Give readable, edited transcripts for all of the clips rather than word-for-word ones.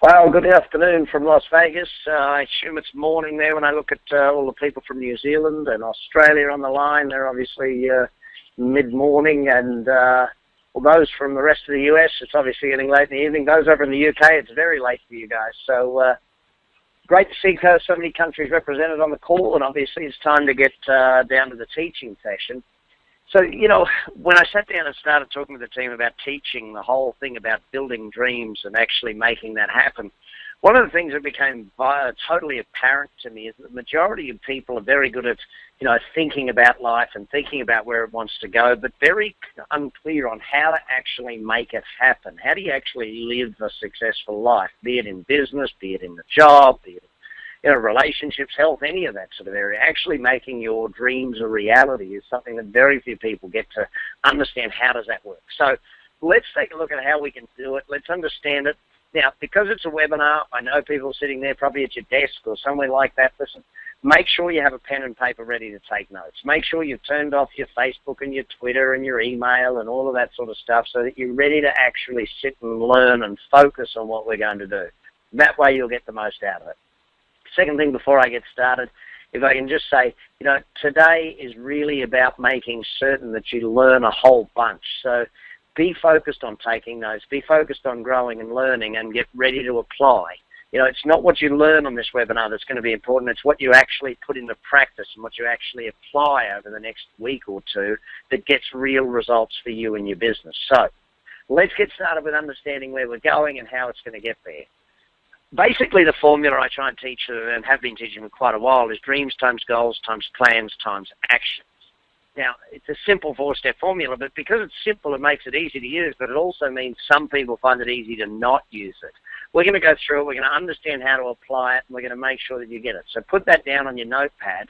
Well, good afternoon from Las Vegas. I assume it's morning there when I look at all the people from New Zealand and Australia on the line. They're obviously mid-morning, and well, those from the rest of the US, it's obviously getting late in the evening. Those over in the UK, it's very late for you guys. So great to see so many countries represented on the call, and obviously it's time to get down to the teaching session. So, you know, when I sat down and started talking to the team about teaching, the whole thing about building dreams and actually making that happen, one of the things that became totally apparent to me is that the majority of people are very good at, you know, thinking about life and thinking about where it wants to go, but very unclear on how to actually make it happen. How do you actually live a successful life, be it in business, be it in the job, be it in relationships, health, any of that sort of area. Actually making your dreams a reality is something that very few people get to understand. How does that work? So let's take a look at how we can do it. Let's understand it. Now, because it's a webinar, I know people sitting there probably at your desk or somewhere like that. Listen, make sure you have a pen and paper ready to take notes. Make sure you've turned off your Facebook and your Twitter and your email and all of that sort of stuff so that you're ready to actually sit and learn and focus on what we're going to do. That way you'll get the most out of it. Second thing before I get started, if I can just say, you know, today is really about making certain that you learn a whole bunch. So be focused on taking notes, be focused on growing and learning, and get ready to apply. You know, it's not what you learn on this webinar that's going to be important, it's what you actually put into practice and what you actually apply over the next week or two that gets real results for you and your business. So let's get started with understanding where we're going and how it's going to get there. Basically, the formula I try and teach and have been teaching for quite a while is dreams times goals times plans times actions. Now, it's a simple four-step formula, but because it's simple, it makes it easy to use, but it also means some people find it easy to not use it. We're going to go through it, we're going to understand how to apply it, and we're going to make sure that you get it. So put that down on your notepad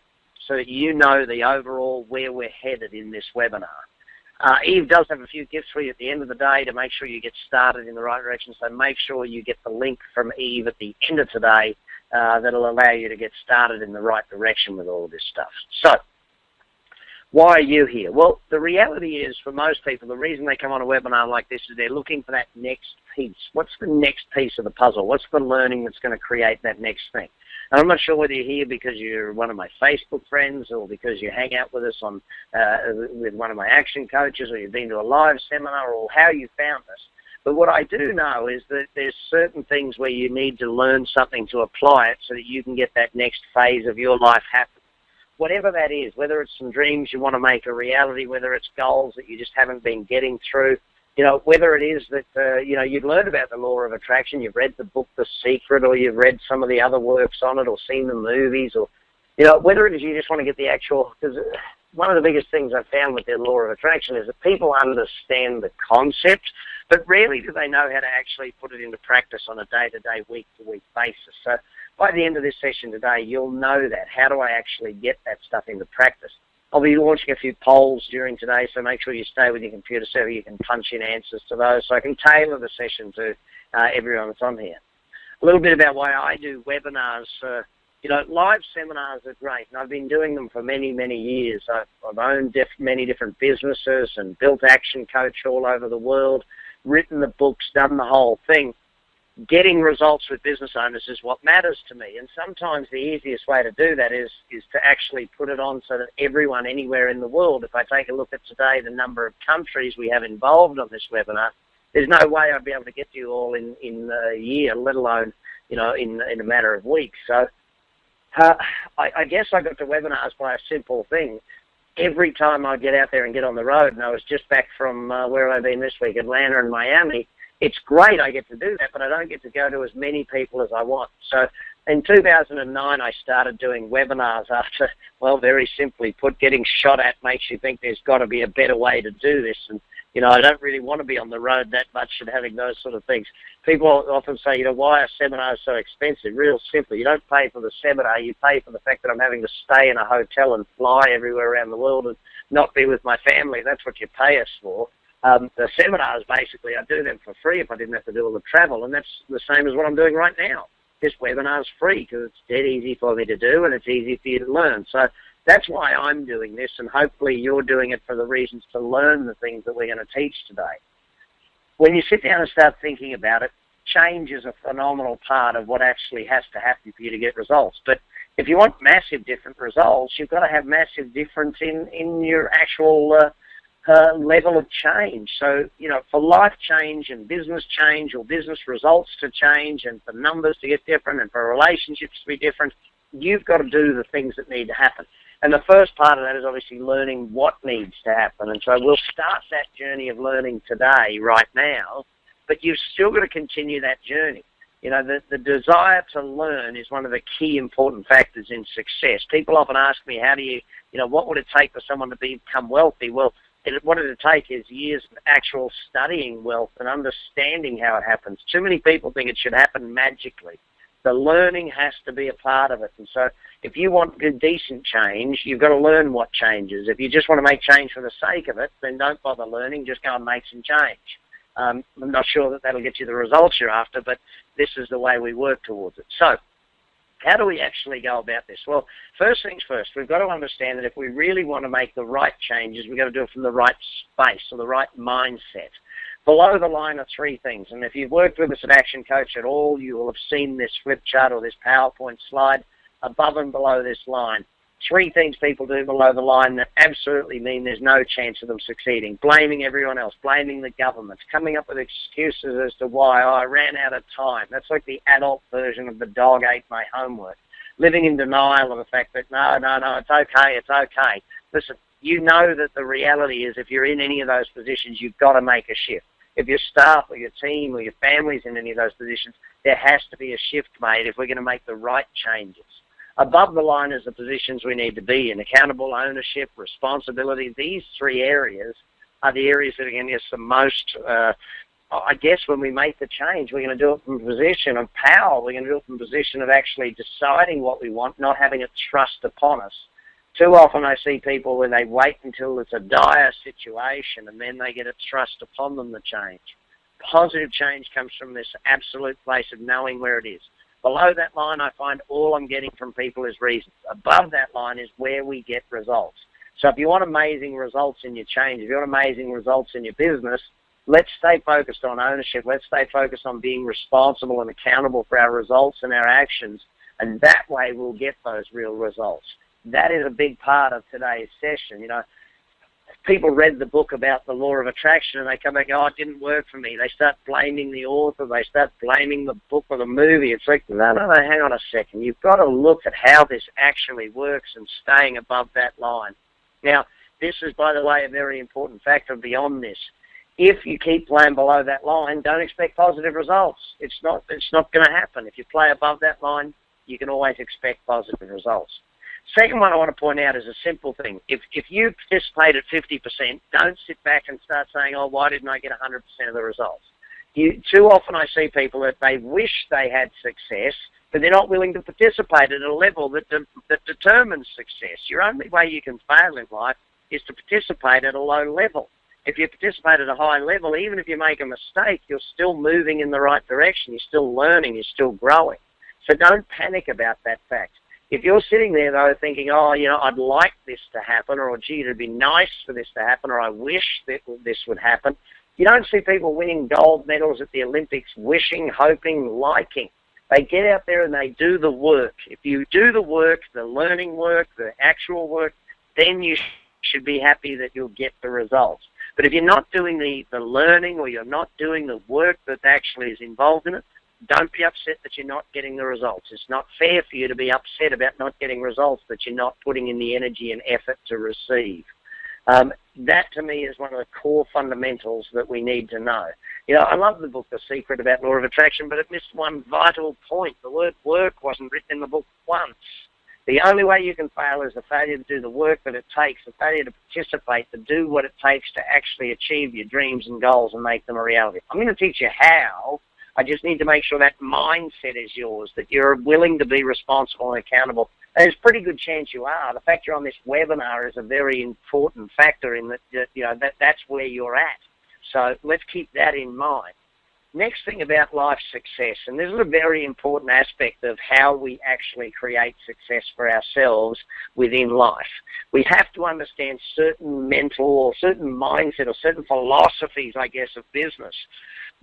so that you know the overall where we're headed in this webinar. Eve does have a few gifts for you at the end of the day to make sure you get started in the right direction, so make sure you get the link from Eve at the end of today that'll allow you to get started in the right direction with all of this stuff. So, why are you here? Well, the reality is, for most people, the reason they come on a webinar like this is they're looking for that next piece. What's the next piece of the puzzle? What's the learning that's going to create that next thing? And I'm not sure whether you're here because you're one of my Facebook friends or because you hang out with us on with one of my action coaches, or you've been to a live seminar, or how you found us. But what I do know is that there's certain things where you need to learn something to apply it so that you can get that next phase of your life happen. Whatever that is, whether it's some dreams you want to make a reality, whether it's goals that you just haven't been getting through, you know, whether it is that, you know, you've learned about the law of attraction, you've read the book The Secret, or you've read some of the other works on it, or seen the movies, or, you know, whether it is you just want to get the actual, because one of the biggest things I've found with the law of attraction is that people understand the concept, but rarely do they know how to actually put it into practice on a day-to-day, week-to-week basis. So by the end of this session today, you'll know that. How do I actually get that stuff into practice? I'll be launching a few polls during today, so make sure you stay with your computer so you can punch in answers to those, so I can tailor the session to everyone that's on here. A little bit about why I do webinars. You know, live seminars are great, and I've been doing them for many, many years. I've owned many different businesses and built ActionCOACH all over the world, written the books, done the whole thing. Getting results with business owners is what matters to me, and sometimes the easiest way to do that is to actually put it on so that everyone anywhere in the world, if I take a look at today the number of countries we have involved on this webinar, there's no way I'd be able to get to you all in a year, let alone, you know, in a matter of weeks. So I guess I got to webinars by a simple thing. Every time I get out there and get on the road, and I was just back from where I've been this week, Atlanta and Miami, it's great I get to do that, but I don't get to go to as many people as I want. So in 2009, I started doing webinars after, well, very simply put, getting shot at makes you think there's got to be a better way to do this. And, you know, I don't really want to be on the road that much and having those sort of things. People often say, you know, why are seminars so expensive? Real simply, you don't pay for the seminar, you pay for the fact that I'm having to stay in a hotel and fly everywhere around the world and not be with my family. That's what you pay us for. The seminars, basically, I do them for free if I didn't have to do all the travel, and that's the same as what I'm doing right now. This webinar is free because it's dead easy for me to do and it's easy for you to learn. So that's why I'm doing this, and hopefully you're doing it for the reasons to learn the things that we're going to teach today. When you sit down and start thinking about it, change is a phenomenal part of what actually has to happen for you to get results. But if you want massive different results, you've got to have massive difference in your actual level of change. So, you know, for life change and business change, or business results to change, and for numbers to get different, and for relationships to be different, you've got to do the things that need to happen. And the first part of that is obviously learning what needs to happen. And so we'll start that journey of learning today, right now, but you've still got to continue that journey. You know, the desire to learn is one of the key important factors in success. People often ask me, how do you know, what would it take for someone to become wealthy? Well, what it'll take is years of actual studying wealth and understanding how it happens. Too many people think it should happen magically. The learning has to be a part of it. And so if you want good, decent change, you've got to learn what changes. If you just want to make change for the sake of it, then don't bother learning, just go and make some change. I'm not sure that that'll get you the results you're after, but this is the way we work towards it. So how do we actually go about this? Well, first things first, we've got to understand that if we really want to make the right changes, we've got to do it from the right space or the right mindset. Below the line are three things, and if you've worked with us at Action Coach at all, you will have seen this flip chart or this PowerPoint slide above and below this line. Three things people do below the line that absolutely mean there's no chance of them succeeding. Blaming everyone else, blaming the government, coming up with excuses as to why, I ran out of time. That's like the adult version of the dog ate my homework. Living in denial of the fact that, no, it's okay. Listen, you know that the reality is if you're in any of those positions, you've got to make a shift. If your staff or your team or your family's in any of those positions, there has to be a shift made if we're going to make the right changes. Above the line is the positions we need to be in: accountable, ownership, responsibility. These three areas are the areas that are going to get us the most, I guess, when we make the change, we're going to do it from a position of power. We're going to do it from a position of actually deciding what we want, not having it thrust upon us. Too often I see people when they wait until it's a dire situation and then they get it thrust upon them to change. Positive change comes from this absolute place of knowing where it is. Below that line, I find all I'm getting from people is reasons. Above that line is where we get results. So if you want amazing results in your change, if you want amazing results in your business, let's stay focused on ownership. Let's stay focused on being responsible and accountable for our results and our actions, and that way we'll get those real results. That is a big part of today's session. You know, people read the book about the law of attraction and they come back, oh, it didn't work for me. They start blaming the author. They start blaming the book or the movie. It's like, no, hang on a second. You've got to look at how this actually works and staying above that line. Now, this is, by the way, a very important factor beyond this. If you keep playing below that line, don't expect positive results. It's not going to happen. If you play above that line, you can always expect positive results. Second one I want to point out is a simple thing. If you participate at 50%, don't sit back and start saying, oh, why didn't I get 100% of the results? Too often I see people that they wish they had success, but they're not willing to participate at a level that determines success. Your only way you can fail in life is to participate at a low level. If you participate at a high level, even if you make a mistake, you're still moving in the right direction. You're still learning. You're still growing. So don't panic about that fact. If you're sitting there, though, thinking, oh, you know, I'd like this to happen, or, gee, it'd be nice for this to happen, or I wish that this would happen, you don't see people winning gold medals at the Olympics wishing, hoping, liking. They get out there and they do the work. If you do the work, the learning work, the actual work, then you should be happy that you'll get the results. But if you're not doing the learning, or you're not doing the work that actually is involved in it, don't be upset that you're not getting the results. It's not fair for you to be upset about not getting results that you're not putting in the energy and effort to receive. That, to me, is one of the core fundamentals that we need to know. You know, I love the book, The Secret, about law of attraction, but it missed one vital point. The word work wasn't written in the book once. The only way you can fail is the failure to do the work that it takes, the failure to participate, to do what it takes to actually achieve your dreams and goals and make them a reality. I'm going to teach you how. I just need to make sure that mindset is yours, that you're willing to be responsible and accountable. And there's a pretty good chance you are. The fact you're on this webinar is a very important factor in that, you know, that's where you're at. So let's keep that in mind. Next thing about life success, and this is a very important aspect of how we actually create success for ourselves within life. We have to understand certain mental or certain mindset or certain philosophies, I guess, of business.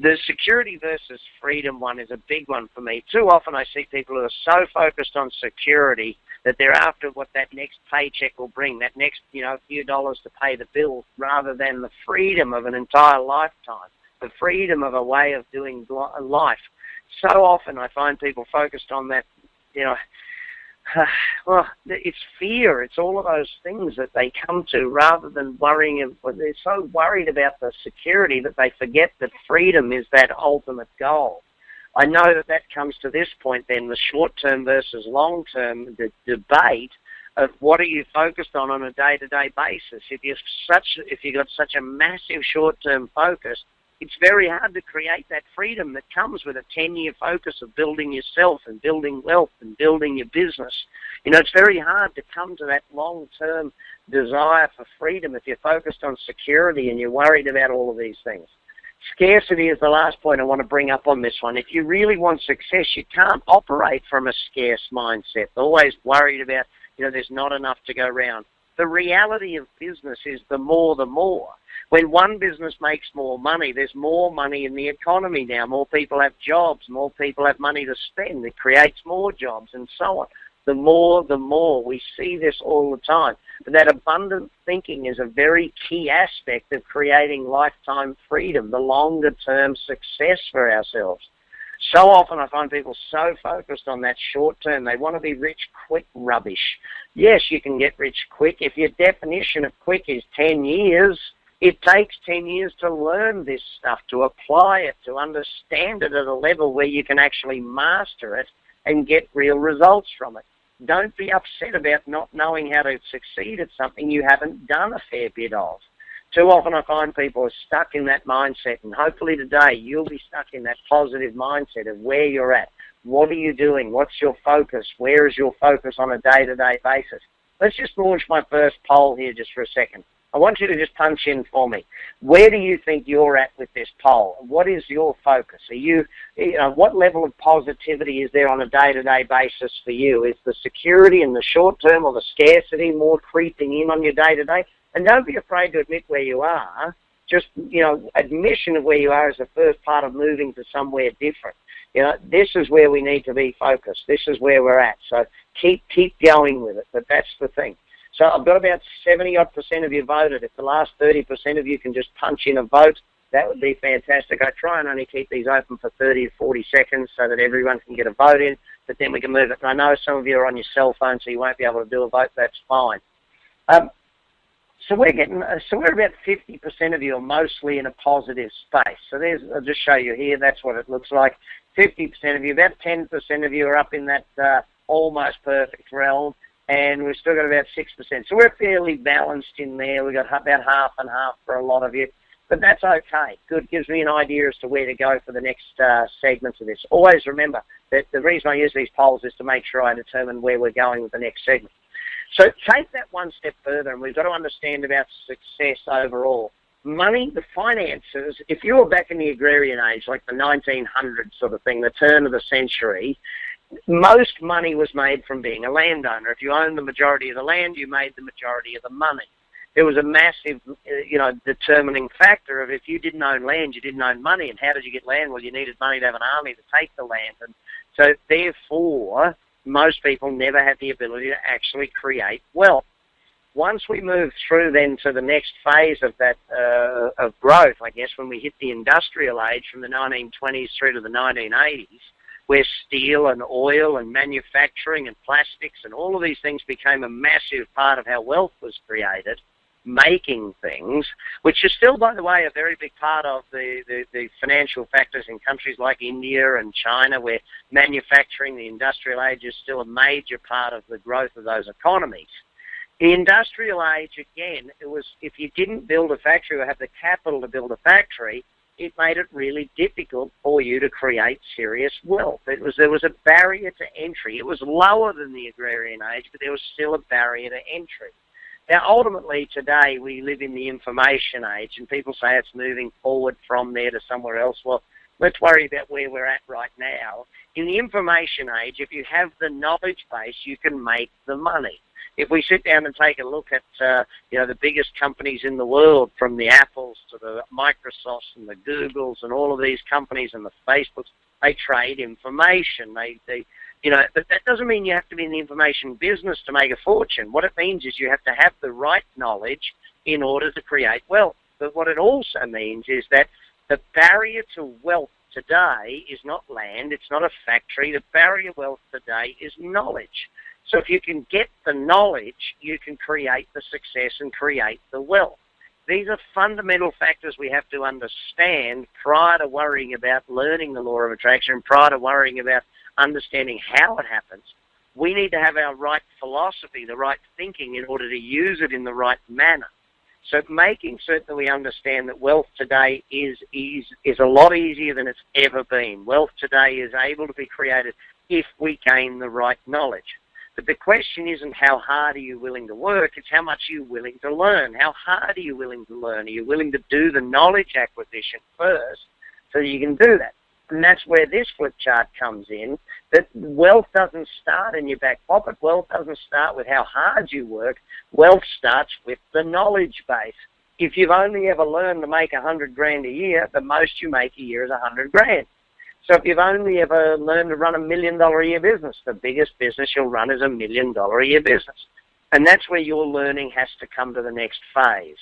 The security versus freedom one is a big one for me. Too often I see people who are so focused on security that they're after what that next paycheck will bring, that next, few dollars to pay the bills, rather than the freedom of an entire lifetime, the freedom of a way of doing life. So often I find people focused on that, well, it's fear. It's all of those things that they come to rather than worrying. They're so worried about the security that they forget that freedom is that ultimate goal. I know that comes to this point then, the short-term versus long-term debate of what are you focused on a day-to-day basis. If you've got such a massive short-term focus, it's very hard to create that freedom that comes with a 10-year focus of building yourself and building wealth and building your business. It's very hard to come to that long-term desire for freedom if you're focused on security and you're worried about all of these things. Scarcity is the last point I want to bring up on this one. If you really want success, you can't operate from a scarce mindset. Always worried about, there's not enough to go around. The reality of business is the more the more. When one business makes more money, there's more money in the economy now. More people have jobs, more people have money to spend. It creates more jobs and so on. The more. We see this all the time. But that abundant thinking is a very key aspect of creating lifetime freedom, the longer-term success for ourselves. So often I find people so focused on that short term. They want to be rich quick rubbish. Yes, you can get rich quick. If your definition of quick is 10 years, it takes 10 years to learn this stuff, to apply it, to understand it at a level where you can actually master it and get real results from it. Don't be upset about not knowing how to succeed at something you haven't done a fair bit of. Too often I find people are stuck in that mindset, and hopefully today you'll be stuck in that positive mindset of where you're at. What are you doing? What's your focus? Where is your focus on a day-to-day basis? Let's just launch my first poll here just for a second. I want you to just punch in for me. Where do you think you're at with this poll? What is your focus? What level of positivity is there on a day-to-day basis for you? Is the security in the short term or the scarcity more creeping in on your day-to-day? And don't be afraid to admit where you are. Just, admission of where you are is the first part of moving to somewhere different. This is where we need to be focused. This is where we're at. So keep going with it. But that's the thing. So I've got about 70-odd% of you voted. If the last 30% of you can just punch in a vote, that would be fantastic. I try and only keep these open for 30 to 40 seconds so that everyone can get a vote in, but then we can move it. And I know some of you are on your cell phone, so you won't be able to do a vote. That's fine. So we're about 50% of you are mostly in a positive space. So I'll just show you here. That's what it looks like. 50% of you, about 10% of you are up in that almost perfect realm. And we've still got about 6%. So we're fairly balanced in there. We've got about half and half for a lot of you. But that's okay. Good. Gives me an idea as to where to go for the next segments of this. Always remember that the reason I use these polls is to make sure I determine where we're going with the next segment. So take that one step further, and we've got to understand about success overall. Money, the finances, if you were back in the agrarian age, like the 1900s sort of thing, the turn of the century, most money was made from being a landowner. If you owned the majority of the land, you made the majority of the money. There was a massive, determining factor of if you didn't own land, you didn't own money. And how did you get land? Well, you needed money to have an army to take the land. And so therefore, most people never had the ability to actually create wealth. Once we move through then to the next phase of that of growth, I guess, when we hit the industrial age from the 1920s through to the 1980s, where steel and oil and manufacturing and plastics and all of these things became a massive part of how wealth was created, making things, which is still, by the way, a very big part of the financial factors in countries like India and China, where manufacturing, the industrial age, is still a major part of the growth of those economies. The industrial age, again, it was if you didn't build a factory or have the capital to build a factory, it made it really difficult for you to create serious wealth. There was a barrier to entry. It was lower than the agrarian age, but there was still a barrier to entry. Now, ultimately, today, we live in the information age, and people say it's moving forward from there to somewhere else. Well, let's worry about where we're at right now. In the information age, if you have the knowledge base, you can make the money. If we sit down and take a look at, the biggest companies in the world, from the Apples to the Microsofts and the Googles and all of these companies and the Facebooks, they trade information. But that doesn't mean you have to be in the information business to make a fortune. What it means is you have to have the right knowledge in order to create wealth. But what it also means is that the barrier to wealth today is not land, it's not a factory. The barrier to wealth today is knowledge. So if you can get the knowledge, you can create the success and create the wealth. These are fundamental factors we have to understand prior to worrying about learning the law of attraction, prior to worrying about understanding how it happens. We need to have our right philosophy, the right thinking, in order to use it in the right manner. So making certain that we understand that wealth today is a lot easier than it's ever been. Wealth today is able to be created if we gain the right knowledge. But the question isn't how hard are you willing to work, it's how much are you willing to learn. How hard are you willing to learn? Are you willing to do the knowledge acquisition first so you can do that? And that's where this flip chart comes in, that wealth doesn't start in your back pocket. Wealth doesn't start with how hard you work. Wealth starts with the knowledge base. If you've only ever learned to make $100,000 a year, the most you make a year is $100,000. So if you've only ever learned to run $1 million a year business, the biggest business you'll run is $1 million a year business. And that's where your learning has to come to the next phase.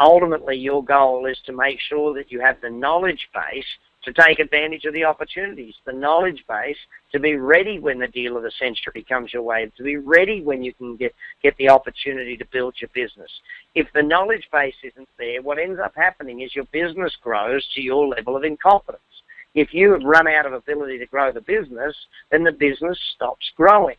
Ultimately, your goal is to make sure that you have the knowledge base to take advantage of the opportunities, the knowledge base to be ready when the deal of the century comes your way, to be ready when you can get the opportunity to build your business. If the knowledge base isn't there, what ends up happening is your business grows to your level of incompetence. If you have run out of ability to grow the business, then the business stops growing.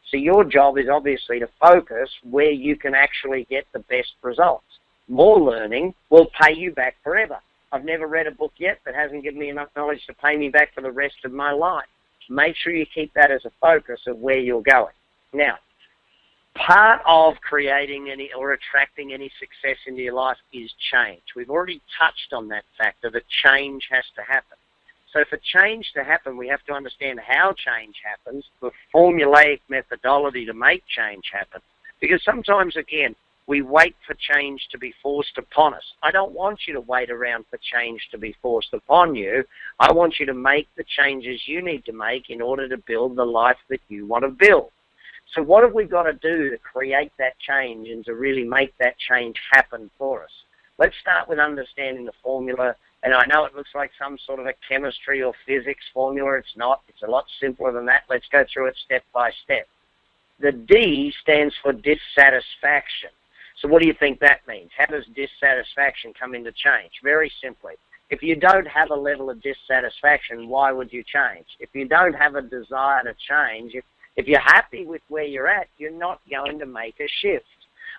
So your job is obviously to focus where you can actually get the best results. More learning will pay you back forever. I've never read a book yet that hasn't given me enough knowledge to pay me back for the rest of my life. Make sure you keep that as a focus of where you're going. Now, part of creating any or attracting any success into your life is change. We've already touched on that factor, that change has to happen. So for change to happen, we have to understand how change happens, the formulaic methodology to make change happen. Because sometimes, again, we wait for change to be forced upon us. I don't want you to wait around for change to be forced upon you. I want you to make the changes you need to make in order to build the life that you want to build. So what have we got to do to create that change and to really make that change happen for us? Let's start with understanding the formula. And I know it looks like some sort of a chemistry or physics formula. It's not. It's a lot simpler than that. Let's go through it step by step. The D stands for dissatisfaction. So what do you think that means? How does dissatisfaction come into change? Very simply, if you don't have a level of dissatisfaction, why would you change? If you don't have a desire to change, if you're happy with where you're at, you're not going to make a shift.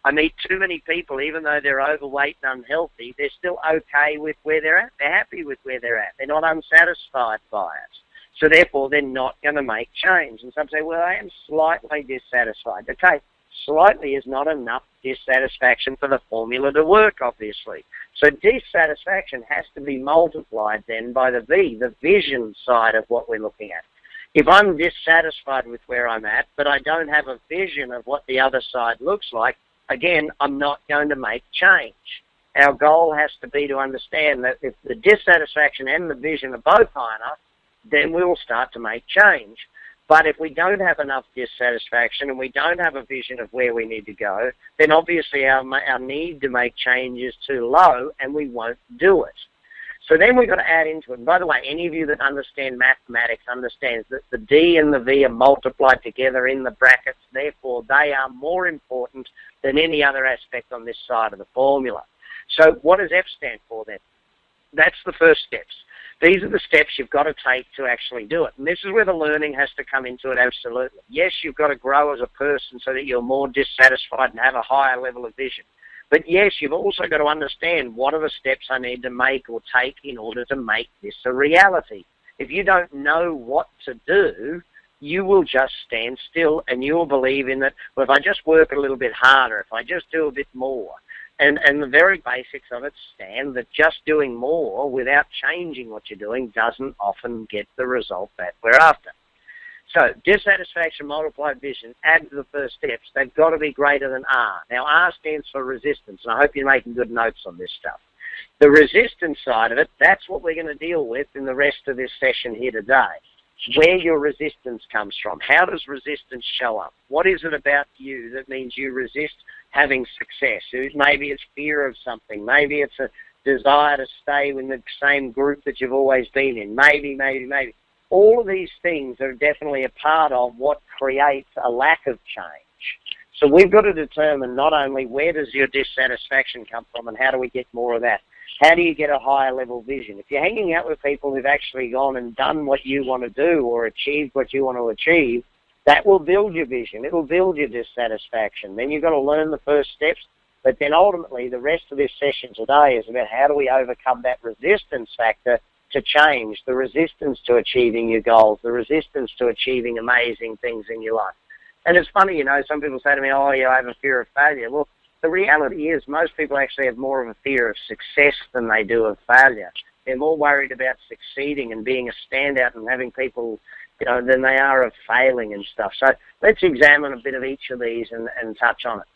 I meet too many people, even though they're overweight and unhealthy, they're still okay with where they're at. They're happy with where they're at. They're not unsatisfied by it. So therefore, they're not going to make change. And some say, well, I am slightly dissatisfied. Okay, slightly is not enough dissatisfaction for the formula to work, obviously. So dissatisfaction has to be multiplied then by the V, the vision side of what we're looking at. If I'm dissatisfied with where I'm at, but I don't have a vision of what the other side looks like, again, I'm not going to make change. Our goal has to be to understand that if the dissatisfaction and the vision are both high enough, then we will start to make change. But if we don't have enough dissatisfaction and we don't have a vision of where we need to go, then obviously our need to make change is too low and we won't do it. So then we've got to add into it. And by the way, any of you that understand mathematics understands that the D and the V are multiplied together in the brackets. Therefore, they are more important than any other aspect on this side of the formula. So what does F stand for then? That's the first steps. These are the steps you've got to take to actually do it. And this is where the learning has to come into it, absolutely. Yes, you've got to grow as a person so that you're more dissatisfied and have a higher level of vision. But yes, you've also got to understand what are the steps I need to make or take in order to make this a reality. If you don't know what to do, you will just stand still and you will believe in that, well, if I just work a little bit harder, if I just do a bit more, and the very basics of it stand that just doing more without changing what you're doing doesn't often get the result that we're after. So dissatisfaction multiplied vision, add to the first steps. They've got to be greater than R. Now, R stands for resistance, and I hope you're making good notes on this stuff. The resistance side of it, that's what we're going to deal with in the rest of this session here today. Where your resistance comes from. How does resistance show up? What is it about you that means you resist having success? Maybe it's fear of something. Maybe it's a desire to stay in the same group that you've always been in. Maybe. All of these things are definitely a part of what creates a lack of change. So we've got to determine not only where does your dissatisfaction come from and how do we get more of that. How do you get a higher level vision? If you're hanging out with people who've actually gone and done what you want to do or achieved what you want to achieve, that will build your vision. It will build your dissatisfaction. Then you've got to learn the first steps. But then ultimately the rest of this session today is about how do we overcome that resistance factor to change, the resistance to achieving your goals, the resistance to achieving amazing things in your life. And it's funny, you know, some people say to me, oh, yeah, I have a fear of failure. Well, the reality is most people actually have more of a fear of success than they do of failure. They're more worried about succeeding and being a standout and having people, you know, than they are of failing and stuff. So let's examine a bit of each of these and touch on it.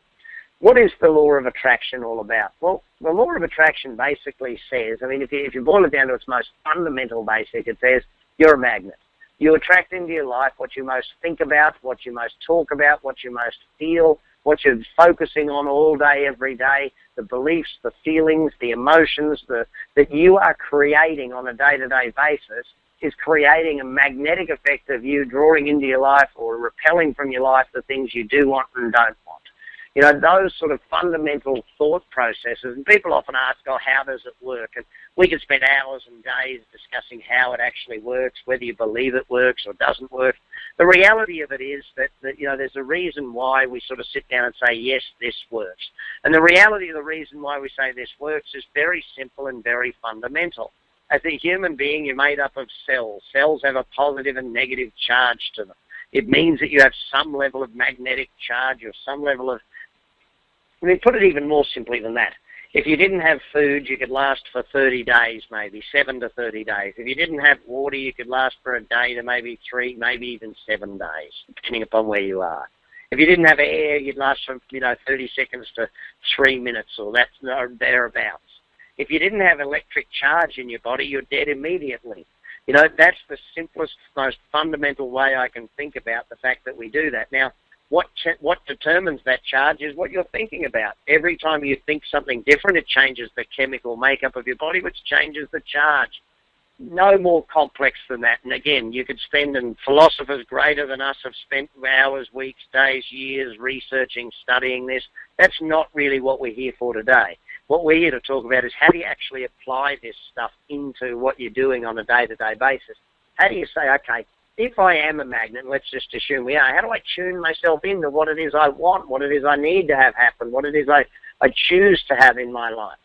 What is the law of attraction all about? Well, the law of attraction basically says, I mean, if you boil it down to its most fundamental basic, it says you're a magnet. You attract into your life what you most think about, what you most talk about, what you most feel, what you're focusing on all day, every day, the beliefs, the feelings, the emotions that you are creating on a day-to-day basis is creating a magnetic effect of you drawing into your life or repelling from your life the things you do want and don't want. You know, those sort of fundamental thought processes, and people often ask, oh, how does it work? And we could spend hours and days discussing how it actually works, whether you believe it works or doesn't work. The reality of it is that you know, there's a reason why we sort of sit down and say, yes, this works. And the reality of the reason why we say this works is very simple and very fundamental. As a human being, you're made up of cells. Cells have a positive and negative charge to them. It means that you have some level of magnetic charge or some level of, I mean, put it even more simply than that. If you didn't have food, you could last for 30 days, maybe 7 to 30 days. If you didn't have water, you could last for a day to maybe 3, maybe even 7 days, depending upon where you are. If you didn't have air, you'd last from 30 seconds to 3 minutes, or that's thereabouts. If you didn't have electric charge in your body, you're dead immediately. You know, that's the simplest, most fundamental way I can think about the fact that we do that. Now, what determines that charge is what you're thinking about. Every time you think something different, it changes the chemical makeup of your body, which changes the charge. No more complex than that. And again, you could spend, and philosophers greater than us have spent hours, weeks, days, years researching, studying this. That's not really what we're here for today. What we're here to talk about is how do you actually apply this stuff into what you're doing on a day-to-day basis. How do you say, okay, if I am a magnet, let's just assume we are, how do I tune myself into what it is I want, what it is I need to have happen, what it is I choose to have in my life?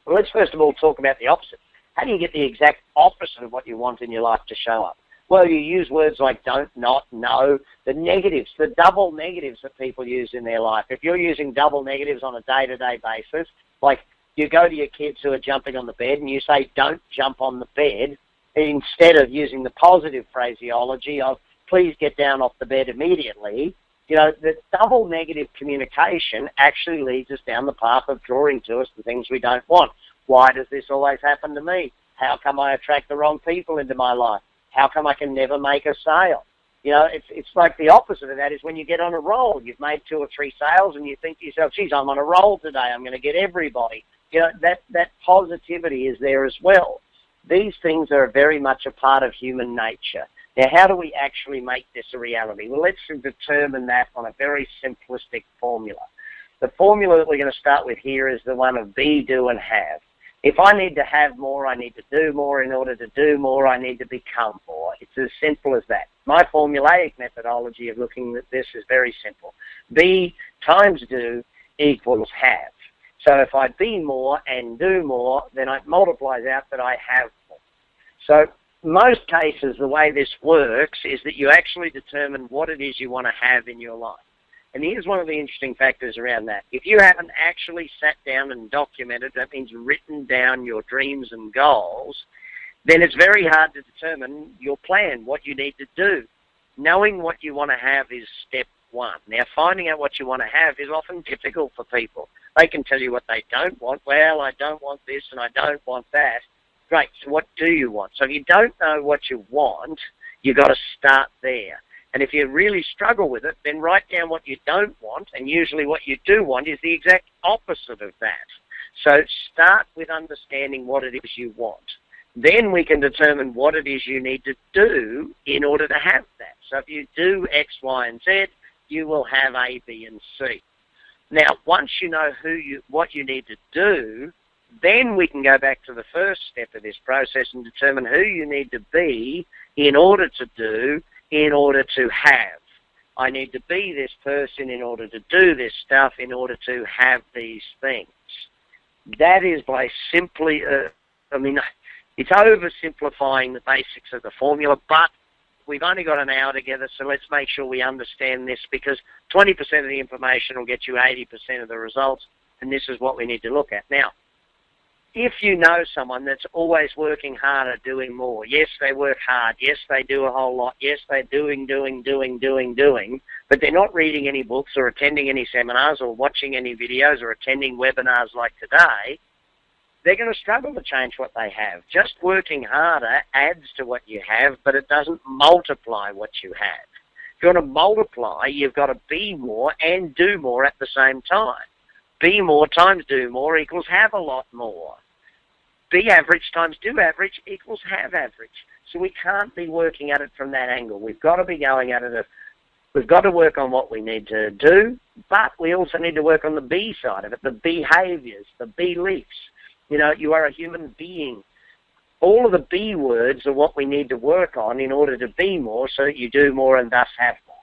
Well, let's first of all talk about the opposite. How do you get the exact opposite of what you want in your life to show up? Well, you use words like don't, not, no, the negatives, the double negatives that people use in their life. If you're using double negatives on a day-to-day basis, like you go to your kids who are jumping on the bed and you say don't jump on the bed, instead of using the positive phraseology of please get down off the bed immediately, you know, the double negative communication actually leads us down the path of drawing to us the things we don't want. Why does this always happen to me? How come I attract the wrong people into my life? How come I can never make a sale? You know, it's like the opposite of that is when you get on a roll. You've made 2 or 3 sales and you think to yourself, geez, I'm on a roll today. I'm going to get everybody. You know, that positivity is there as well. These things are very much a part of human nature. Now, how do we actually make this a reality? Well, let's determine that on a very simplistic formula. The formula that we're going to start with here is the one of be, do, and have. If I need to have more, I need to do more. In order to do more, I need to become more. It's as simple as that. My formulaic methodology of looking at this is very simple. Be times do equals have. So if I be more and do more, then it multiplies out that I have more. So most cases, the way this works is that you actually determine what it is you want to have in your life. And here's one of the interesting factors around that. If you haven't actually sat down and documented, that means written down your dreams and goals, then it's very hard to determine your plan, what you need to do. Knowing what you want to have is step one. Now, finding out what you want to have is often difficult for people. They can tell you what they don't want. Well, I don't want this and I don't want that. Great, so what do you want? So if you don't know what you want, you've got to start there. And if you really struggle with it, then write down what you don't want, and usually what you do want is the exact opposite of that. So start with understanding what it is you want. Then we can determine what it is you need to do in order to have that. So if you do X, Y, and Z, you will have A, B, and C. Now, once you know what you need to do, then we can go back to the first step of this process and determine who you need to be in order to do, in order to have. I need to be this person in order to do this stuff, in order to have these things. That is by simply, it's oversimplifying the basics of the formula, but we've only got an hour together, so let's make sure we understand this, because 20% of the information will get you 80% of the results, and this is what we need to look at. Now, if you know someone that's always working harder, doing more, yes, they work hard, yes, they do a whole lot, yes, they're doing, but they're not reading any books or attending any seminars or watching any videos or attending webinars like today, they're going to struggle to change what they have. Just working harder adds to what you have, but it doesn't multiply what you have. If you want to multiply, you've got to be more and do more at the same time. Be more times do more equals have a lot more. Be average times do average equals have average. So we can't be working at it from that angle. We've got to be going at it. We've got to work on what we need to do, but we also need to work on the B side of it, the behaviors, the beliefs. You know, you are a human being. All of the B words are what we need to work on in order to be more, so that you do more and thus have more.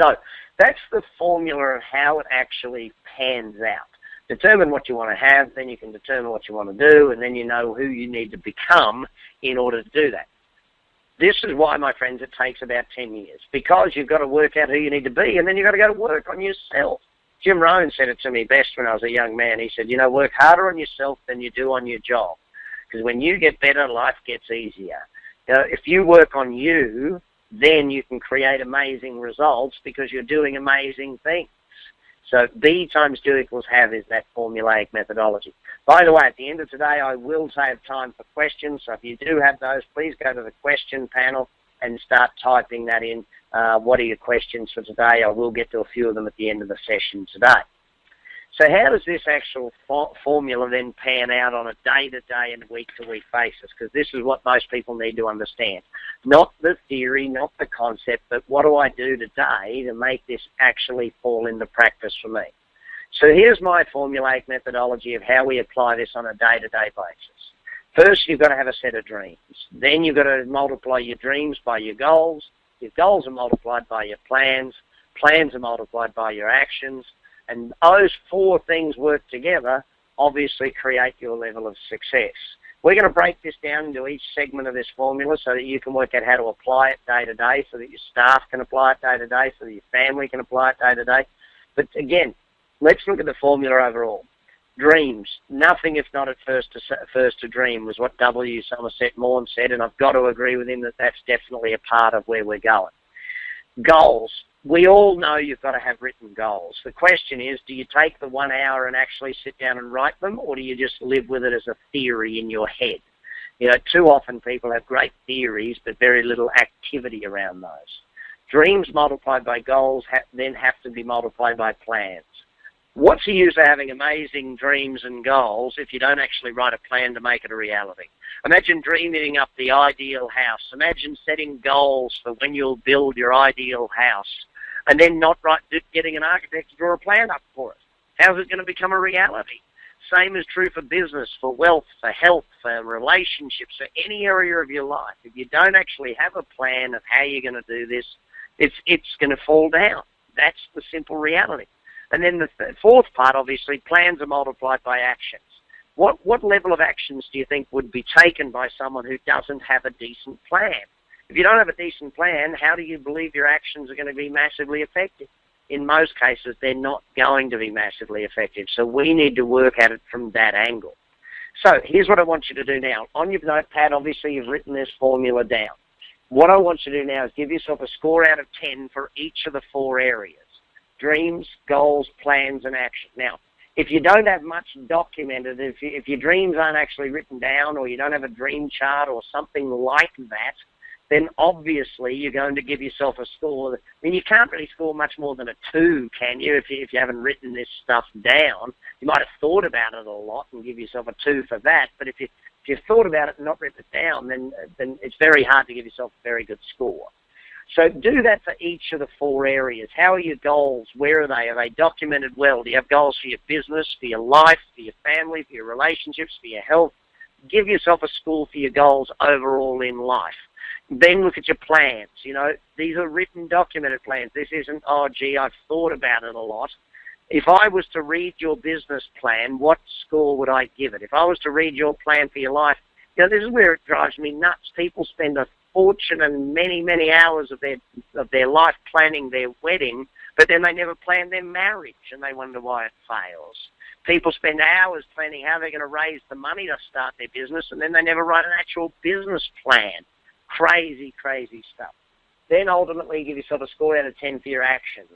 So that's the formula of how it actually pans out. Determine what you want to have, then you can determine what you want to do, and then you know who you need to become in order to do that. This is why, my friends, it takes about 10 years, because you've got to work out who you need to be, and then you've got to go to work on yourself. Jim Rohn said it to me best when I was a young man. He said, work harder on yourself than you do on your job, because when you get better, life gets easier. If you work on you, then you can create amazing results because you're doing amazing things. So B times do equals have is that formulaic methodology. By the way, at the end of today, I will save time for questions. So if you do have those, please go to the question panel and start typing that in. What are your questions for today? I will get to a few of them at the end of the session today. So how does this actual formula then pan out on a day-to-day and week-to-week basis? Because this is what most people need to understand. Not the theory, not the concept, but what do I do today to make this actually fall into practice for me? So here's my formulaic methodology of how we apply this on a day-to-day basis. First, you've got to have a set of dreams. Then you've got to multiply your dreams by your goals. Your goals are multiplied by your plans. Plans are multiplied by your actions. And those four things work together, obviously create your level of success. We're going to break this down into each segment of this formula so that you can work out how to apply it day to day, so that your staff can apply it day to day, so that your family can apply it day to day. But again, let's look at the formula overall. Dreams. Nothing if not at first to dream was what W. Somerset Maugham said, and I've got to agree with him that that's definitely a part of where we're going. Goals. We all know you've got to have written goals. The question is, do you take the 1 hour and actually sit down and write them, or do you just live with it as a theory in your head? Too often people have great theories but very little activity around those. Dreams multiplied by goals then have to be multiplied by plans. What's the use of having amazing dreams and goals if you don't actually write a plan to make it a reality? Imagine dreaming up the ideal house. Imagine setting goals for when you'll build your ideal house and then not getting an architect to draw a plan up for it. How's it going to become a reality? Same is true for business, for wealth, for health, for relationships, for any area of your life. If you don't actually have a plan of how you're going to do this, it's going to fall down. That's the simple reality. And then the fourth part, obviously, plans are multiplied by actions. What level of actions do you think would be taken by someone who doesn't have a decent plan? If you don't have a decent plan, how do you believe your actions are going to be massively effective? In most cases, they're not going to be massively effective. So we need to work at it from that angle. So here's what I want you to do now. On your notepad, obviously, you've written this formula down. What I want you to do now is give yourself a score out of 10 for each of the 4 areas: dreams, goals, plans, and action. Now, if you don't have much documented, if your dreams aren't actually written down, or you don't have a dream chart or something like that, then obviously you're going to give yourself a score. I mean, you can't really score much more than a 2, can you, if you haven't written this stuff down? You might have thought about it a lot and give yourself a 2 for that, but if you've thought about it and not written it down, then it's very hard to give yourself a very good score. So do that for each of the 4 areas. How are your goals? Where are they? Are they documented well? Do you have goals for your business, for your life, for your family, for your relationships, for your health? Give yourself a score for your goals overall in life. Then look at your plans. You know, these are written, documented plans. This isn't, oh, gee, I've thought about it a lot. If I was to read your business plan, what score would I give it? If I was to read your plan for your life, you know, this is where it drives me nuts. People spend a fortune and many, many hours of their life planning their wedding, but then they never plan their marriage, and they wonder why it fails. People spend hours planning how they're going to raise the money to start their business, and then they never write an actual business plan. Crazy, crazy stuff. Then ultimately give yourself a score out of 10 for your actions.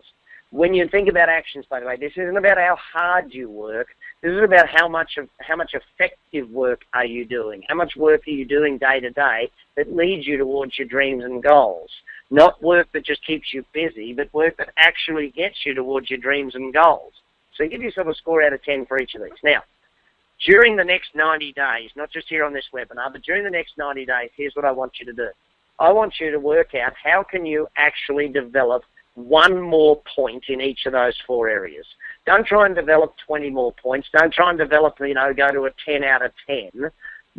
When you think about actions, by the way, this isn't about how hard you work. This is about how much effective work are you doing. How much work are you doing day to day that leads you towards your dreams and goals? Not work that just keeps you busy, but work that actually gets you towards your dreams and goals. So give yourself a score out of 10 for each of these. Now, during the next 90 days, not just here on this webinar, but during the next 90 days, here's what I want you to do. I want you to work out how can you actually develop 1 more point in each of those 4 areas. Don't try and develop 20 more points. Don't try and develop, go to a 10 out of 10.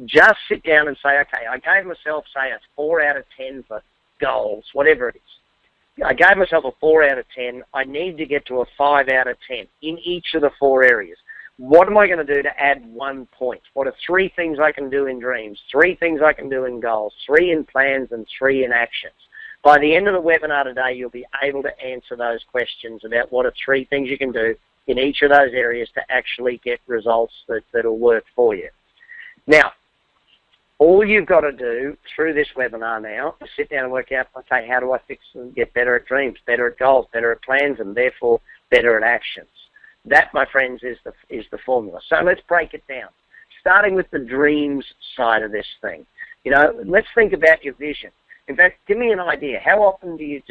Just sit down and say, okay, I gave myself, say, a 4 out of 10 for goals, whatever it is. I gave myself a 4 out of 10. I need to get to a 5 out of 10 in each of the 4 areas. What am I going to do to add 1 point? What are 3 things I can do in dreams, 3 things I can do in goals, 3 in plans, and 3 in actions? By the end of the webinar today, you'll be able to answer those questions about what are 3 things you can do in each of those areas to actually get results that'll work for you. Now, all you've got to do through this webinar now is sit down and work out, okay, how do I fix and get better at dreams, better at goals, better at plans, and therefore better at actions? That, my friends, is the formula. So let's break it down. Starting with the dreams side of this thing. Let's think about your vision. In fact, give me an idea. How often do you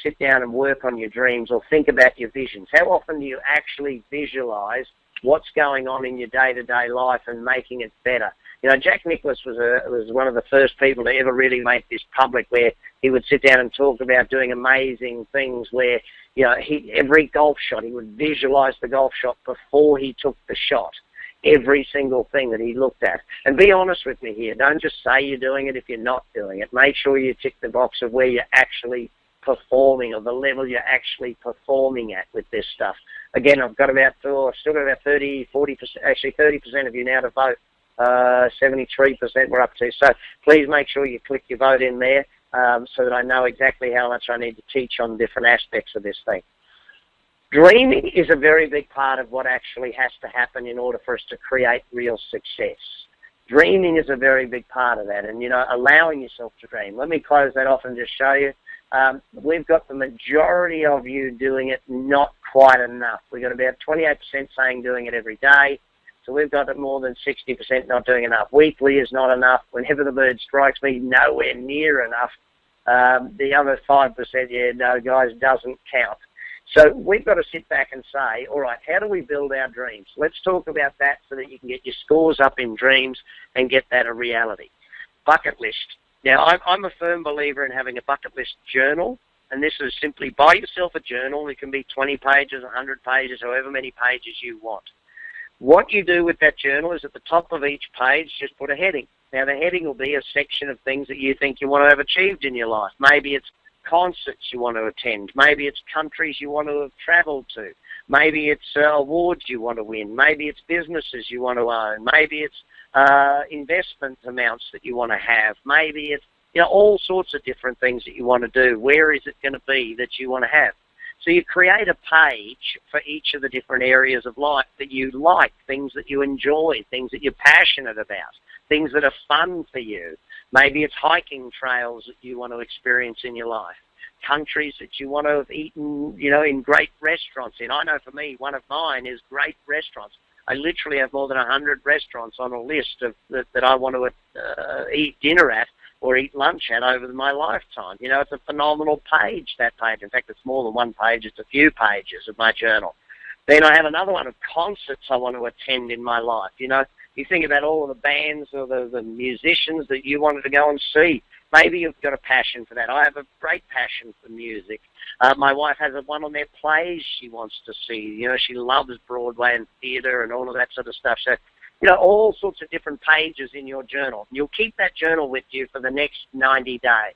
sit down and work on your dreams or think about your visions? How often do you actually visualize what's going on in your day-to-day life and making it better? Jack Nicklaus was one of the first people to ever really make this public, where he would sit down and talk about doing amazing things where, every golf shot, he would visualize the golf shot before he took the shot. Every single thing that he looked at. And be honest with me here. Don't just say you're doing it if you're not doing it. Make sure you tick the box of where you're actually performing, or the level you're actually performing at with this stuff. Again, I've still got about 30, 40%, actually 30% of you now to vote. 73% we're up to. So please make sure you click your vote in there so that I know exactly how much I need to teach on different aspects of this thing. Dreaming is a very big part of what actually has to happen in order for us to create real success. Dreaming is a very big part of that, and, allowing yourself to dream. Let me close that off and just show you. We've got the majority of you doing it not quite enough. We've got about 28% saying doing it every day. So we've got more than 60% not doing enough. Weekly is not enough. Whenever the bird strikes me, nowhere near enough. The other 5%, yeah, no, guys, doesn't count. So we've got to sit back and say, all right, how do we build our dreams? Let's talk about that so that you can get your scores up in dreams and get that a reality. Bucket list. Now, I'm a firm believer in having a bucket list journal, and this is simply buy yourself a journal. It can be 20 pages, 100 pages, however many pages you want. What you do with that journal is at the top of each page, just put a heading. Now, the heading will be a section of things that you think you want to have achieved in your life. Maybe it's concerts you want to attend. Maybe it's countries you want to have traveled to. Maybe it's awards you want to win. Maybe it's businesses you want to own. Maybe it's investment amounts that you want to have. Maybe it's all sorts of different things that you want to do. Where is it going to be that you want to have? So you create a page for each of the different areas of life that you like, things that you enjoy, things that you're passionate about, things that are fun for you. Maybe it's hiking trails that you want to experience in your life, countries that you want to have eaten, in great restaurants in. I know for me, one of mine is great restaurants. I literally have more than 100 restaurants on a list of that I want to eat dinner at or eat lunch at over my lifetime. It's a phenomenal page, that page. In fact, it's more than one page. It's a few pages of my journal. Then I have another one of concerts I want to attend in my life. You think about all of the bands or the musicians that you wanted to go and see. Maybe you've got a passion for that. I have a great passion for music. My wife has one on their plays she wants to see. She loves Broadway and theater and all of that sort of stuff. So, all sorts of different pages in your journal. You'll keep that journal with you for the next 90 days.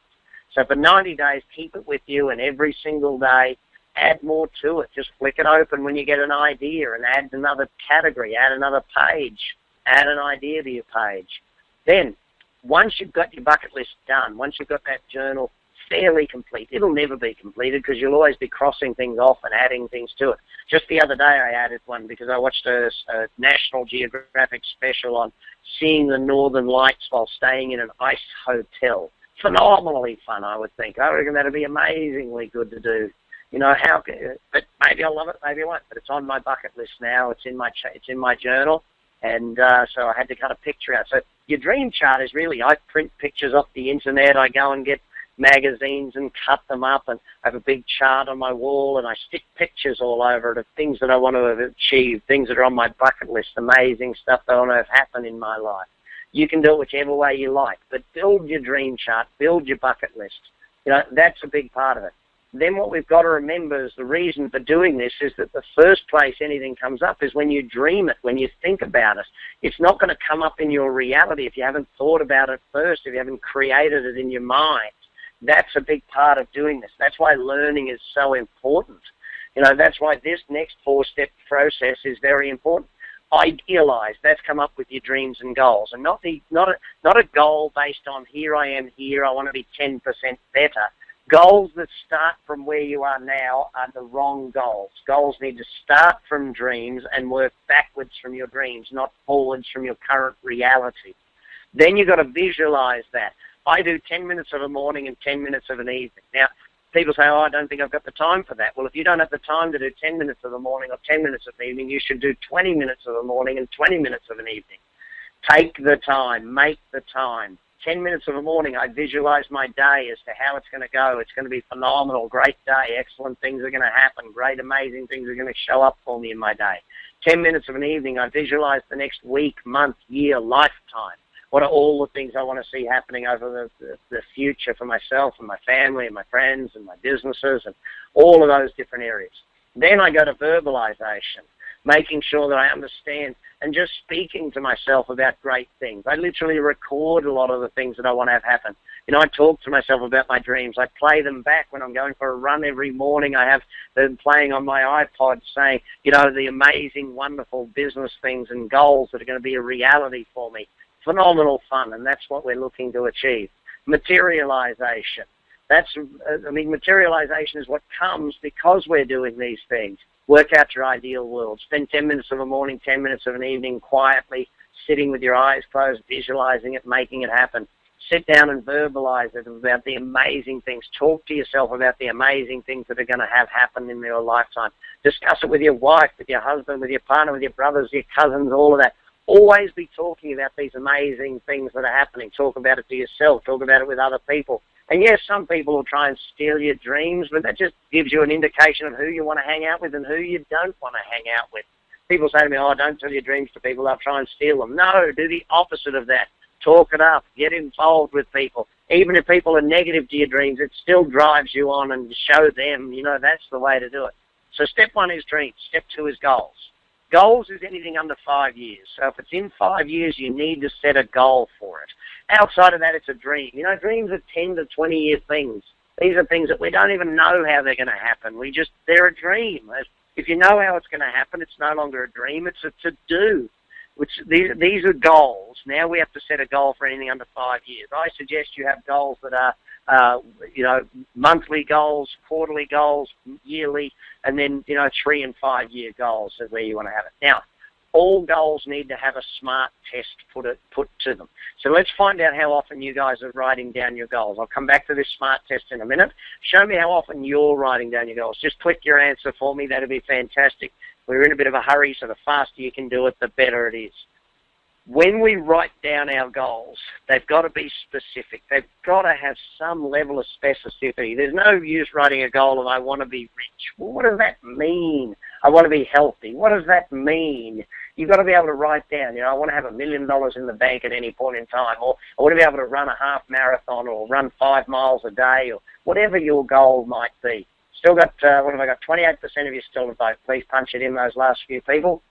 So for 90 days, keep it with you, and every single day, add more to it. Just flick it open when you get an idea and add another category, add another page, add an idea to your page. Then, once you've got your bucket list done, once you've got that journal fairly complete, it'll never be completed because you'll always be crossing things off and adding things to it. Just the other day I added one because I watched a National Geographic special on seeing the Northern Lights while staying in an ice hotel. Phenomenally fun, I would think. I reckon that'd be amazingly good to do. But maybe I'll love it, maybe I won't. But it's on my bucket list now. It's in my journal. And so I had to cut a picture out. So your dream chart is really, I print pictures off the internet. I go and get magazines and cut them up, and I have a big chart on my wall, and I stick pictures all over it of things that I want to achieve, things that are on my bucket list, amazing stuff that I want to have happen in my life. You can do it whichever way you like, but build your dream chart, build your bucket list. That's a big part of it. Then what we've got to remember is the reason for doing this is that the first place anything comes up is when you dream it, when you think about it. It's not going to come up in your reality if you haven't thought about it first, if you haven't created it in your mind. That's a big part of doing this. That's why learning is so important. That's why this next 4-step process is very important. Idealize. That's come up with your dreams and goals, and not a goal based on here I am here, I want to be 10% better. Goals that start from where you are now are the wrong goals. Goals need to start from dreams and work backwards from your dreams, not forwards from your current reality. Then you've got to visualize that. I do 10 minutes of a morning and 10 minutes of an evening. Now, people say, I don't think I've got the time for that. Well, if you don't have the time to do 10 minutes of the morning or 10 minutes of the evening, you should do 20 minutes of the morning and 20 minutes of an evening. Take the time. Make the time. 10 minutes of the morning, I visualize my day as to how it's going to go. It's going to be phenomenal, great day, excellent things are going to happen, great, amazing things are going to show up for me in my day. 10 minutes of an evening, I visualize the next week, month, year, lifetime. What are all the things I want to see happening over the future for myself and my family and my friends and my businesses and all of those different areas. Then I go to verbalization, making sure that I understand and just speaking to myself about great things. I literally record a lot of the things that I want to have happen. I talk to myself about my dreams. I play them back when I'm going for a run every morning. I have them playing on my iPod saying, the amazing, wonderful business things and goals that are going to be a reality for me. Phenomenal fun, and that's what we're looking to achieve. Materialization. Materialization is what comes because we're doing these things. Work out your ideal world. Spend 10 minutes of a morning, 10 minutes of an evening quietly, sitting with your eyes closed, visualizing it, making it happen. Sit down and verbalize it about the amazing things. Talk to yourself about the amazing things that are going to have happen in your lifetime. Discuss it with your wife, with your husband, with your partner, with your brothers, your cousins, all of that. Always be talking about these amazing things that are happening. Talk about it to yourself. Talk about it with other people. And yes, some people will try and steal your dreams, but that just gives you an indication of who you want to hang out with and who you don't want to hang out with. People say to me, don't tell your dreams to people, they'll try and steal them. No, do the opposite of that. Talk it up. Get involved with people. Even if people are negative to your dreams, it still drives you on and show them, that's the way to do it. So step 1 is dreams. Step 2 is goals. Goals is anything under 5 years. So if it's in 5 years, you need to set a goal for it. Outside of that, it's a dream. Dreams are 10 to 20-year things. These are things that we don't even know how they're going to happen. They're a dream. If you know how it's going to happen, it's no longer a dream. It's a to-do. These are goals. Now we have to set a goal for anything under 5 years. I suggest you have goals that are monthly goals, quarterly goals, yearly, and then, 3 and 5 year goals is where you want to have it. Now, all goals need to have a SMART test put to them. So let's find out how often you guys are writing down your goals. I'll come back to this SMART test in a minute. Show me how often you're writing down your goals. Just click your answer for me. That'd be fantastic. We're in a bit of a hurry, so the faster you can do it, the better it is. When we write down our goals, they've got to be specific. They've got to have some level of specificity. There's no use writing a goal of, I want to be rich. Well, what does that mean? I want to be healthy. What does that mean? You've got to be able to write down, I want to have $1 million in the bank at any point in time, or I want to be able to run a half marathon or run 5 miles a day, or whatever your goal might be. Still got, what have I got? 28% of you still to vote. Please punch it in, those last few people.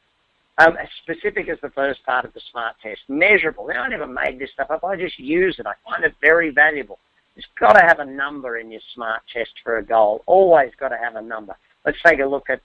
Specific is the first part of the SMART test. Measurable. Now, I never made this stuff up. I just use it. I find it very valuable. It's got to have a number in your SMART test for a goal. Always got to have a number. Let's take a look at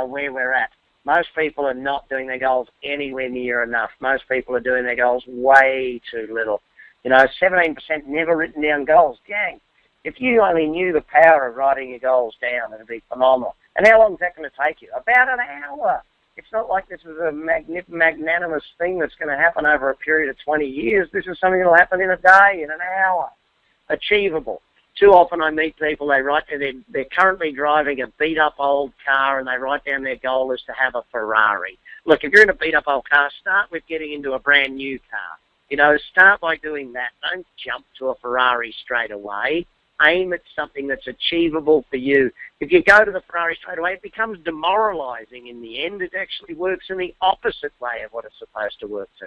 where we're at. Most people are not doing their goals anywhere near enough. Most people are doing their goals way too little. 17% never written down goals. Gang, if you only knew the power of writing your goals down, it would be phenomenal. And how long is that going to take you? About an hour. It's not like this is a magnanimous thing that's going to happen over a period of 20 years. This is something that will happen in a day, in an hour. Achievable. Too often I meet people, they're currently driving a beat-up old car and they write down their goal is to have a Ferrari. Look, if you're in a beat-up old car, start with getting into a brand new car. Start by doing that. Don't jump to a Ferrari straight away. Aim at something that's achievable for you. If you go to the Ferrari straight away, it becomes demoralizing in the end. It actually works in the opposite way of what it's supposed to work to.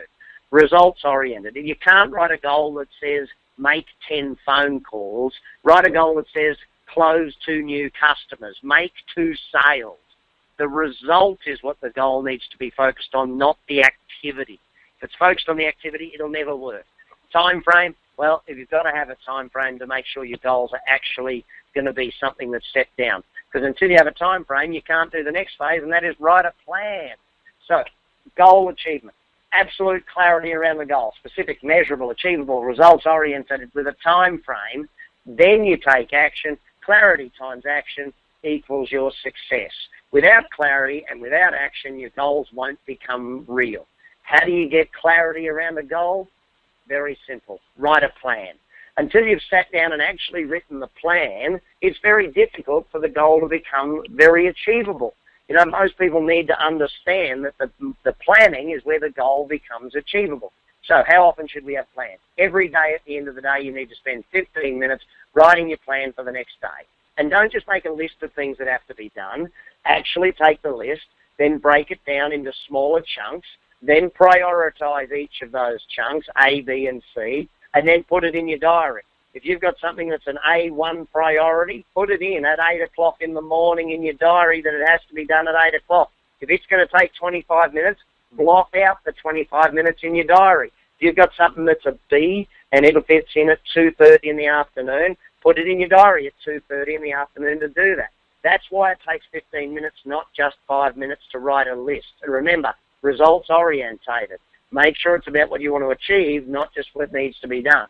Results-oriented. If you can't write a goal that says make 10 phone calls, write a goal that says close 2 new customers, make 2 sales. The result is what the goal needs to be focused on, not the activity. If it's focused on the activity, it'll never work. Time frame. Well, if you've got to have a time frame to make sure your goals are actually going to be something that's set down. Because until you have a time frame, you can't do the next phase, and that is write a plan. So, goal achievement. Absolute clarity around the goal. Specific, measurable, achievable, results-oriented with a time frame. Then you take action. Clarity times action equals your success. Without clarity and without action, your goals won't become real. How do you get clarity around a goal? Very simple. Write a plan. Until you've sat down and actually written the plan, it's very difficult for the goal to become very achievable. Most people need to understand that the planning is where the goal becomes achievable. So how often should we have plans? Every day at the end of the day, you need to spend 15 minutes writing your plan for the next day. And don't just make a list of things that have to be done. Actually take the list, then break it down into smaller chunks, then prioritize each of those chunks, A, B, and C, and then put it in your diary. If you've got something that's an A1 priority, put it in at 8 o'clock in the morning in your diary that it has to be done at 8 o'clock. If it's going to take 25 minutes, block out the 25 minutes in your diary. If you've got something that's a B and it fits in at 2:30 in the afternoon, put it in your diary at 2:30 in the afternoon to do that. That's why it takes 15 minutes, not just 5 minutes to write a list. And remember, results orientated. Make sure it's about what you want to achieve, not just what needs to be done.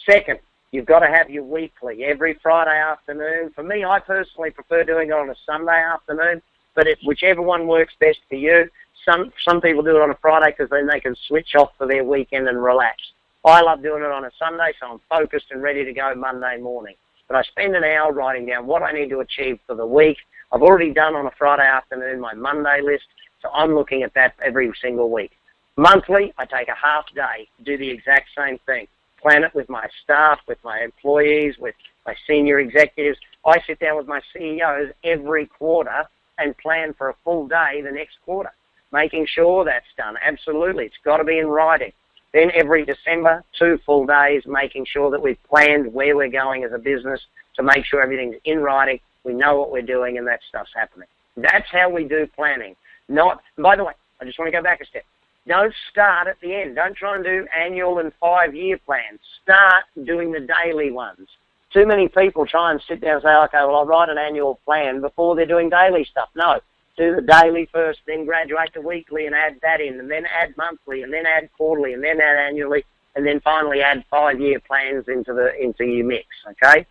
Second, you've got to have your weekly every Friday afternoon. For me, I personally prefer doing it on a Sunday afternoon, but whichever one works best for you. Some people do it on a Friday because then they can switch off for their weekend and relax. I love doing it on a Sunday, so I'm focused and ready to go Monday morning. But I spend an hour writing down what I need to achieve for the week. I've already done on a Friday afternoon my Monday list, so I'm looking at that every single week. Monthly, I take a half day to do the exact same thing. Plan it with my staff, with my employees, with my senior executives. I sit down with my CEOs every quarter and plan for a full day the next quarter, making sure that's done. Absolutely, it's got to be in writing. Then every December, 2 full days, making sure that we've planned where we're going as a business to make sure everything's in writing, we know what we're doing, and that stuff's happening. That's how we do planning. By the way, I just want to go back a step. Don't start at the end. Don't try and do annual and 5-year plans. Start doing the daily ones. Too many people try and sit down and say, okay, well, I'll write an annual plan before they're doing daily stuff. No. Do the daily first, then graduate to weekly and add that in, and then add monthly, and then add quarterly, and then add annually. and then finally add 5-year plans into your mix, okay?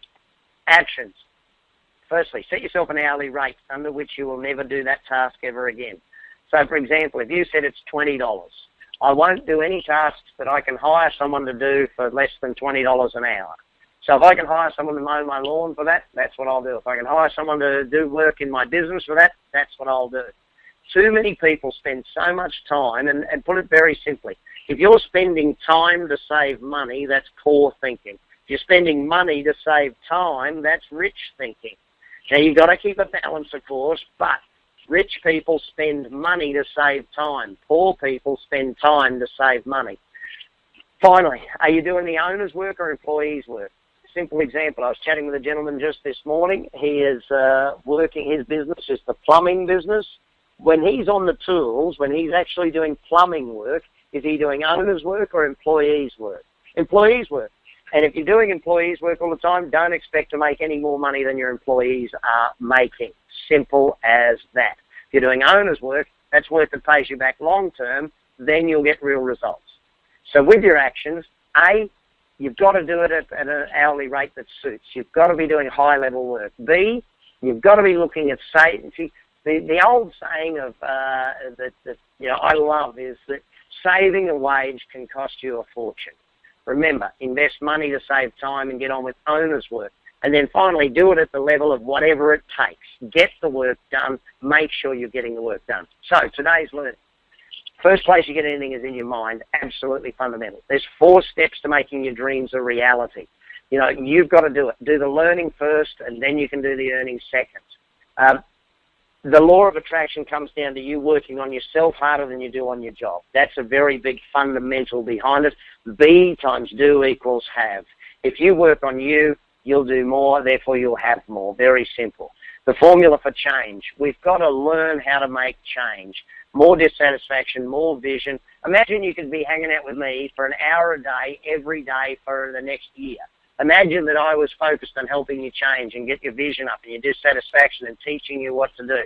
Actions. Firstly, set yourself an hourly rate under which you will never do that task ever again. So, for example, if you said it's $20, I won't do any tasks that I can hire someone to do for less than $20 an hour. So if I can hire someone to mow my lawn for that, that's what I'll do. If I can hire someone to do work in my business for that, that's what I'll do. Too many people spend so much time, and put it very simply, if you're spending time to save money, that's poor thinking. If you're spending money to save time, that's rich thinking. Now, you've got to keep a balance, of course, but rich people spend money to save time. Poor people spend time to save money. Finally, are you doing the owner's work or employee's work? Simple example, I was chatting with a gentleman just this morning. He is working, his business is the plumbing business. When he's on the tools, when he's actually doing plumbing work, is he doing owner's work or employee's work? Employee's work. And if you're doing employees' work all the time, don't expect to make any more money than your employees are making. Simple as that. If you're doing owner's work, that's work that pays you back long term, then you'll get real results. So with your actions, A, you've got to do it at an hourly rate that suits. You've got to be doing high-level work. B, you've got to be looking at saving. The old saying of that I love is that saving a wage can cost you a fortune. Remember, invest money to save time and get on with owner's work. And then finally, do it at the level of whatever it takes. Get the work done. Make sure you're getting the work done. So, today's learning. First place you get anything is in your mind. Absolutely fundamental. There's 4 steps to making your dreams a reality. You've got to do it. Do the learning first, and then you can do the earning second. The law of attraction comes down to you working on yourself harder than you do on your job. That's a very big fundamental behind it. Be times do equals have. If you work on you, you'll do more, therefore you'll have more. Very simple. The formula for change. We've got to learn how to make change. More dissatisfaction, more vision. Imagine you could be hanging out with me for an hour a day, every day for the next year. Imagine that I was focused on helping you change and get your vision up and your dissatisfaction and teaching you what to do.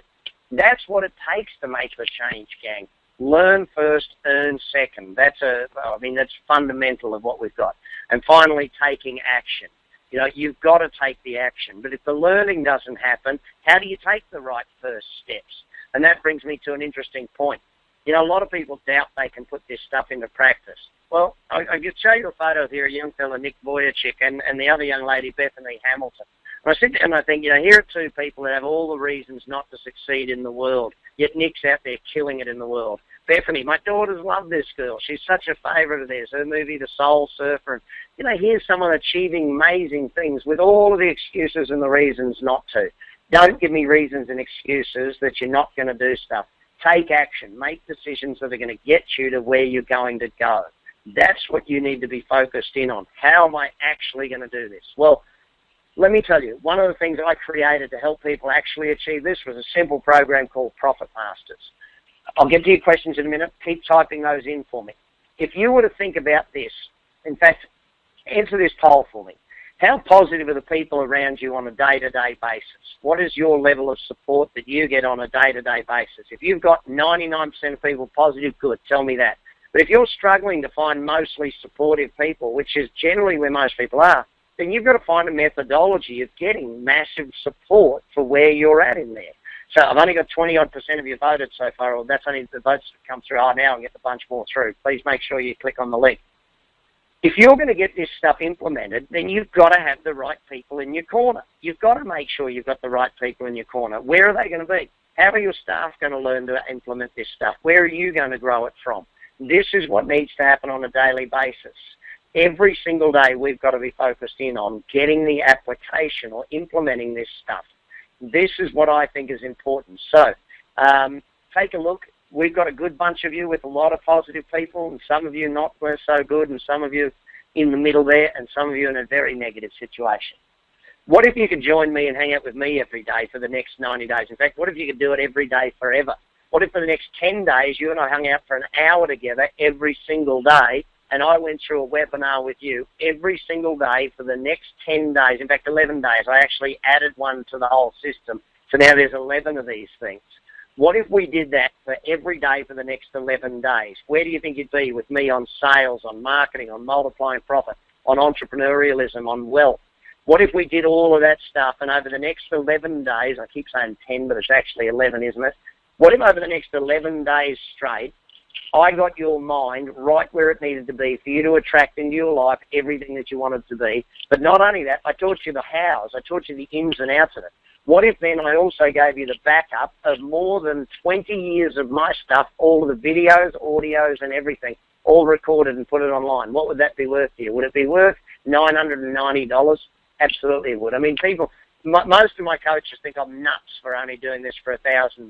That's what it takes to make the change, gang. Learn first, earn second. That's fundamental of what we've got. And finally, taking action. You've got to take the action. But if the learning doesn't happen, how do you take the right first steps? And that brings me to an interesting point. A lot of people doubt they can put this stuff into practice. Well, I can show you a photo here, a young fella, Nick Vujicic, and the other young lady, Bethany Hamilton. And I sit there and I think, here are 2 people that have all the reasons not to succeed in the world, yet Nick's out there killing it in the world. Bethany, my daughters love this girl. She's such a favourite of theirs. Her movie, The Soul Surfer. And, here's someone achieving amazing things with all of the excuses and the reasons not to. Don't give me reasons and excuses that you're not going to do stuff. Take action. Make decisions that are going to get you to where you're going to go. That's what you need to be focused in on. How am I actually going to do this? Well, let me tell you, one of the things I created to help people actually achieve this was a simple program called Profit Masters. I'll get to your questions in a minute. Keep typing those in for me. If you were to think about this, in fact, answer this poll for me. How positive are the people around you on a day-to-day basis? What is your level of support that you get on a day-to-day basis? If you've got 99% of people positive, good, tell me that. But if you're struggling to find mostly supportive people, which is generally where most people are, then you've got to find a methodology of getting massive support for where you're at in there. So I've only got 20-odd% of you voted so far, or that's only the votes that come through. Now I'll get a bunch more through. Please make sure you click on the link. If you're going to get this stuff implemented, then you've got to have the right people in your corner. You've got to make sure you've got the right people in your corner. Where are they going to be? How are your staff going to learn to implement this stuff? Where are you going to grow it from? This is what needs to happen on a daily basis. Every single day we've got to be focused in on getting the application or implementing this stuff. This is what I think is important. So take a look. We've got a good bunch of you with a lot of positive people, and some of you not so good, and some of you in the middle there, and some of you in a very negative situation. What if you could join me and hang out with me every day for the next 90 days? In fact, what if you could do it every day forever? What if for the next 10 days you and I hung out for an hour together every single day, and I went through a webinar with you every single day for the next 10 days, in fact 11 days. I actually added one to the whole system, so now there's 11 of these things. What if we did that for every day for the next 11 days? Where do you think you'd be with me on sales, on marketing, on multiplying profit, on entrepreneurialism, on wealth? What if we did all of that stuff and over the next 11 days, I keep saying 10, but it's actually 11, isn't it? What if over the next 11 days straight, I got your mind right where it needed to be for you to attract into your life everything that you wanted to be? But not only that, I taught you the hows, I taught you the ins and outs of it. What if then I also gave you the backup of more than 20 years of my stuff, all of the videos, audios and everything, all recorded and put it online? What would that be worth to you? Would it be worth $990? Absolutely it would. I mean, people, most of my coaches think I'm nuts for only doing this for $1,000.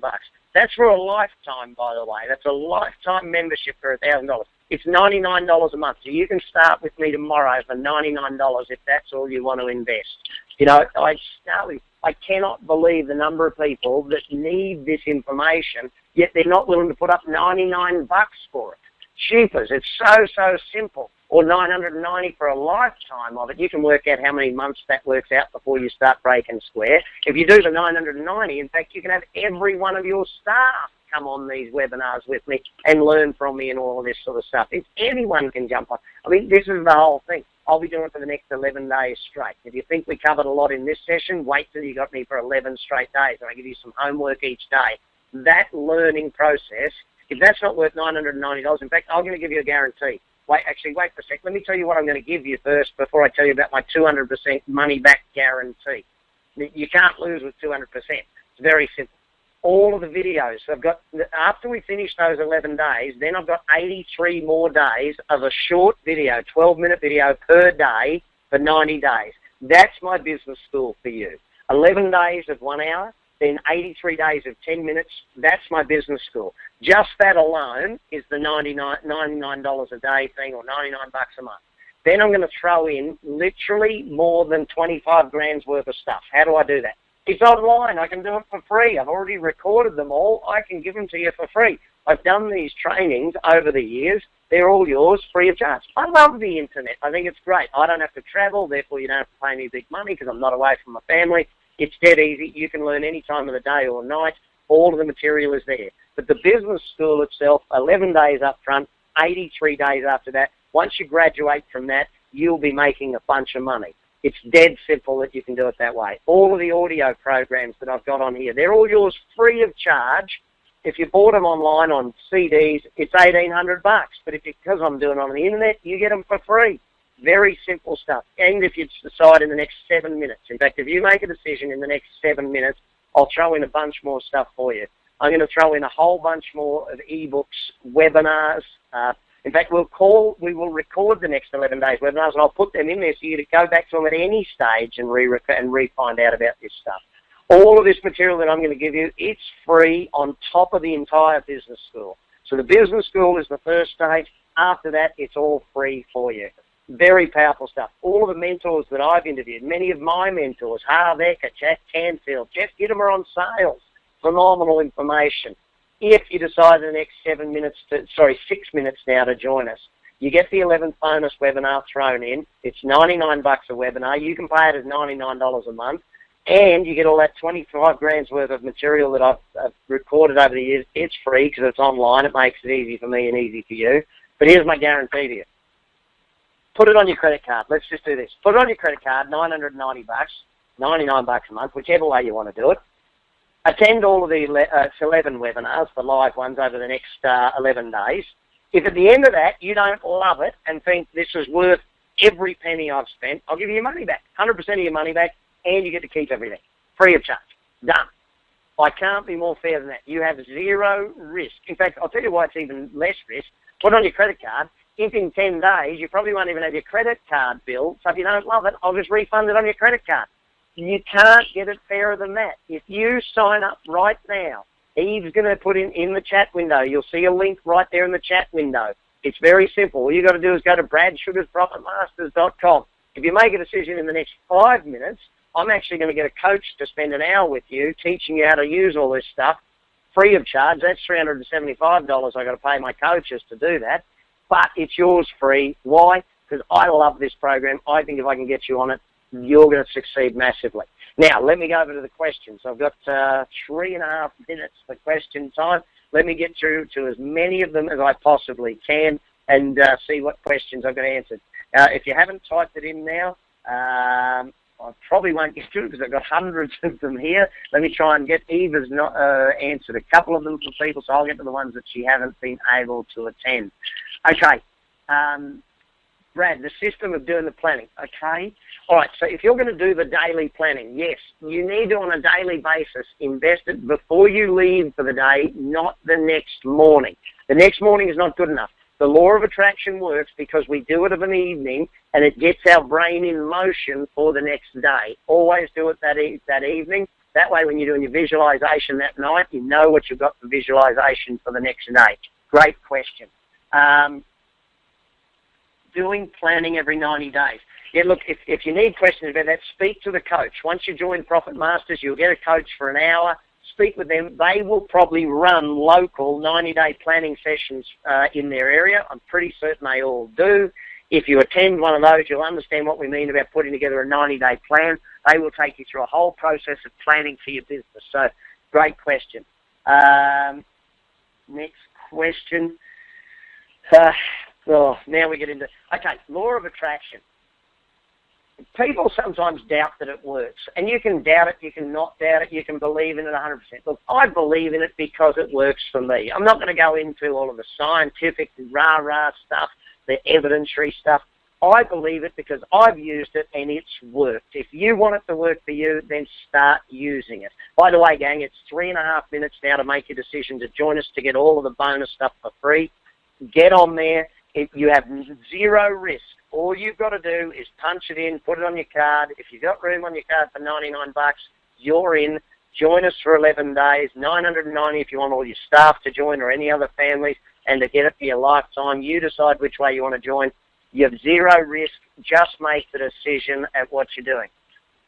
That's for a lifetime, by the way. That's a lifetime membership for $1,000. It's $99 a month. So you can start with me tomorrow for $99 if that's all you want to invest. You know, I cannot believe the number of people that need this information, yet they're not willing to put up $99 for it. Cheapers, it's so simple. Or $990 for a lifetime of it. You can work out how many months that works out before you start breaking square. If you do the $990, in fact, you can have every one of your staff come on these webinars with me and learn from me and all of this sort of stuff. If anyone can jump on. I mean, this is the whole thing. I'll be doing it for the next 11 days straight. If you think we covered a lot in this session, wait till you got me for 11 straight days, and I give you some homework each day. That learning process, if that's not worth $990, in fact, I'm going to give you a guarantee. Wait for a sec. Let me tell you what I'm going to give you first before I tell you about my 200% money-back guarantee. You can't lose with 200%. It's very simple. All of the videos, I've got, after we finish those 11 days, then I've got 83 more days of a short video, 12-minute video per day for 90 days. That's my business school for you. 11 days of 1 hour, then 83 days of 10 minutes, that's my business school. Just that alone is the $99 a day thing, or $99 a month. Then I'm going to throw in literally more than 25 grand's worth of stuff. How do I do that? It's online. I can do it for free. I've already recorded them all. I can give them to you for free. I've done these trainings over the years. They're all yours, free of charge. I love the internet. I think it's great. I don't have to travel, therefore you don't have to pay me big money because I'm not away from my family. It's dead easy. You can learn any time of the day or night. All of the material is there. But the business school itself, 11 days up front, 83 days after that. Once you graduate from that, you'll be making a bunch of money. It's dead simple that you can do it that way. All of the audio programs that I've got on here, they're all yours free of charge. If you bought them online on CDs, it's $1,800. But because I'm doing it on the internet, you get them for free. Very simple stuff. And if you decide in the next 7 minutes, in fact, if you make a decision in the next 7 minutes, I'll throw in a bunch more stuff for you. I'm going to throw in a whole bunch more of ebooks, webinars. In fact, we will record the next 11 days webinars, and I'll put them in there so you to go back to them at any stage and re-find out about this stuff. All of this material that I'm going to give you, it's free on top of the entire business school. So the business school is the first stage. After that, it's all free for you. Very powerful stuff. All of the mentors that I've interviewed, many of my mentors, Harv Eker, Jack Canfield, Jeff Gittimer on sales, phenomenal information. If you decide in the next 6 minutes now to join us, you get the 11th bonus webinar thrown in. It's $99 a webinar. You can pay it at $99 a month, and you get all that 25 grand's worth of material that I've recorded over the years. It's free because it's online. It makes it easy for me and easy for you. But here's my guarantee to you. Put it on your credit card. Let's just do this. Put it on your credit card, $990, $99 a month, whichever way you want to do it. Attend all of the 11 webinars, the live ones, over the next 11 days. If at the end of that you don't love it and think this is worth every penny I've spent, I'll give you your money back, 100% of your money back, and you get to keep everything, free of charge. Done. I can't be more fair than that. You have zero risk. In fact, I'll tell you why it's even less risk. Put it on your credit card. If in 10 days you probably won't even have your credit card bill, so if you don't love it, I'll just refund it on your credit card. You can't get it fairer than that. If you sign up right now, Eve's going to put in the chat window. You'll see a link right there in the chat window. It's very simple. All you got to do is go to bradsugarsprofitmasters.com. If you make a decision in the next 5 minutes, I'm actually going to get a coach to spend an hour with you teaching you how to use all this stuff free of charge. That's $375 I've got to pay my coaches to do that. But it's yours free. Why? Because I love this program. I think if I can get you on it, you're going to succeed massively. Now, let me go over to the questions. I've got 3.5 minutes for question time. Let me get through to as many of them as I possibly can and see what questions I've got answered. If you haven't typed it in now, I probably won't get through because I've got hundreds of them here. Let me try and get Eva's answered a couple of them for people, so I'll get to the ones that she hasn't been able to attend. Okay. Brad, the system of doing the planning. Okay. All right, so if you're going to do the daily planning, yes, you need to, on a daily basis, invest it before you leave for the day, not the next morning. The next morning is not good enough. The law of attraction works because we do it of an evening, and it gets our brain in motion for the next day. Always do it that evening. That way, when you're doing your visualization that night, you know what you've got for visualization for the next day. Great question. Doing planning every 90 days. Yeah, look, if you need questions about that, speak to the coach. Once you join Profit Masters, you'll get a coach for an hour. Speak with them. They will probably run local 90-day planning sessions in their area. I'm pretty certain they all do. If you attend one of those, you'll understand what we mean about putting together a 90-day plan. They will take you through a whole process of planning for your business. So, great question. Next question. Now we get into, okay, law of attraction. People sometimes doubt that it works, and you can doubt it, you can not doubt it, you can believe in it 100%. Look, I believe in it because it works for me. I'm not going to go into all of the scientific rah-rah stuff, the evidentiary stuff. I believe it because I've used it and it's worked. If you want it to work for you, then start using it. By the way, gang, it's 3.5 minutes now to make your decision to join us to get all of the bonus stuff for free. Get on there. You have zero risk. All you've got to do is punch it in, put it on your card. If you've got room on your card for $99, you're in. Join us for 11 days, $990 if you want all your staff to join or any other families, and to get it for your lifetime. You decide which way you want to join. You have zero risk. Just make the decision at what you're doing.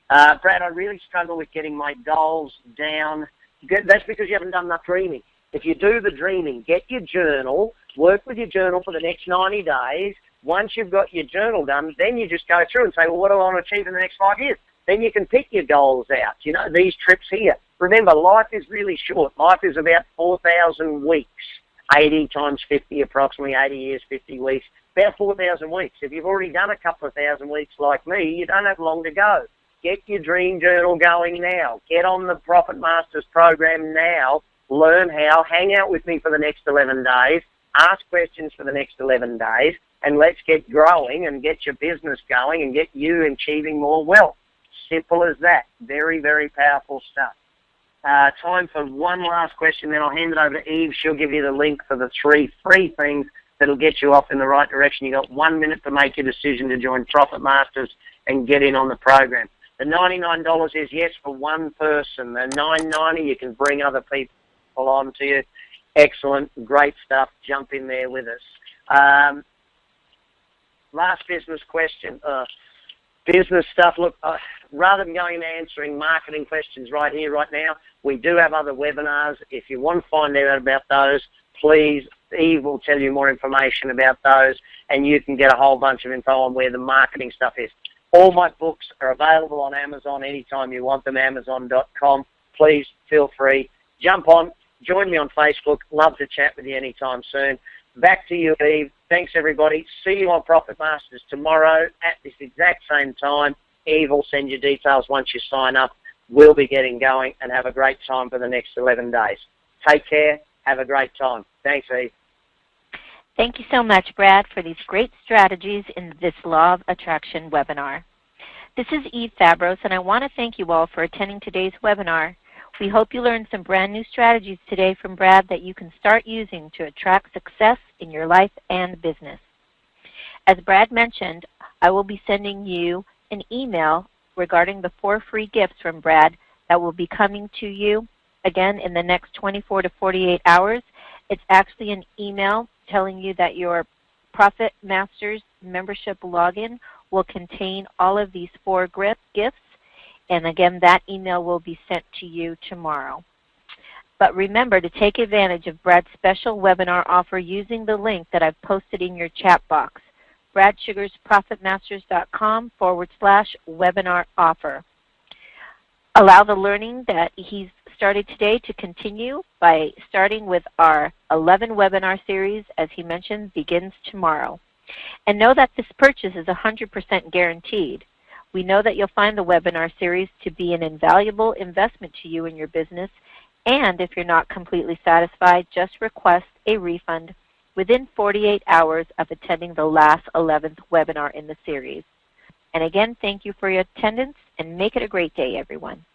Brad, I really struggle with getting my goals down. That's because you haven't done enough dreaming. If you do the dreaming, get your journal, work with your journal for the next 90 days. Once you've got your journal done, then you just go through and say, well, what do I want to achieve in the next 5 years? Then you can pick your goals out. You know, these trips here. Remember, life is really short. Life is about 4,000 weeks. 80 times 50, approximately 80 years, 50 weeks. About 4,000 weeks. If you've already done a couple of thousand weeks like me, you don't have long to go. Get your dream journal going now. Get on the Profit Masters program now. Learn how. Hang out with me for the next 11 days. Ask questions for the next 11 days. And let's get growing and get your business going and get you achieving more wealth. Simple as that. Very, very powerful stuff. Time for one last question, then I'll hand it over to Eve. She'll give you the link for the 3 free things that'll get you off in the right direction. You've got 1 minute to make your decision to join Profit Masters and get in on the program. The $99 is, yes, for one person. The $9.90, you can bring other people on to you. Excellent. Great stuff. Jump in there with us. Last business question. Business stuff. Look, rather than going and answering marketing questions right here, right now, we do have other webinars. If you want to find out about those, please, Eve will tell you more information about those, and you can get a whole bunch of info on where the marketing stuff is. All my books are available on Amazon anytime you want them, amazon.com. Please feel free. Jump on. Join me on Facebook. Love to chat with you anytime soon. Back to you, Eve. Thanks, everybody. See you on Profit Masters tomorrow at this exact same time. Eve will send you details once you sign up. We'll be getting going and have a great time for the next 11 days. Take care. Have a great time. Thanks, Eve. Thank you so much, Brad, for these great strategies in this Law of Attraction webinar. This is Eve Fabros, and I want to thank you all for attending today's webinar. We hope you learned some brand new strategies today from Brad that you can start using to attract success in your life and business. As Brad mentioned, I will be sending you an email regarding the 4 free gifts from Brad that will be coming to you, again, in the next 24 to 48 hours. It's actually an email telling you that your Profit Masters membership login will contain all of these 4 gifts. And again, that email will be sent to you tomorrow. But remember to take advantage of Brad's special webinar offer using the link that I've posted in your chat box, BradSugarsProfitMasters.com/webinar offer. allow the learning that he's started today to continue by starting with our 11 webinar series, as he mentioned, begins tomorrow. And know that this purchase is 100% guaranteed. We know that you'll find the webinar series to be an invaluable investment to you and your business, and if you're not completely satisfied, just request a refund within 48 hours of attending the last 11th webinar in the series. And again, thank you for your attendance, and make it a great day, everyone.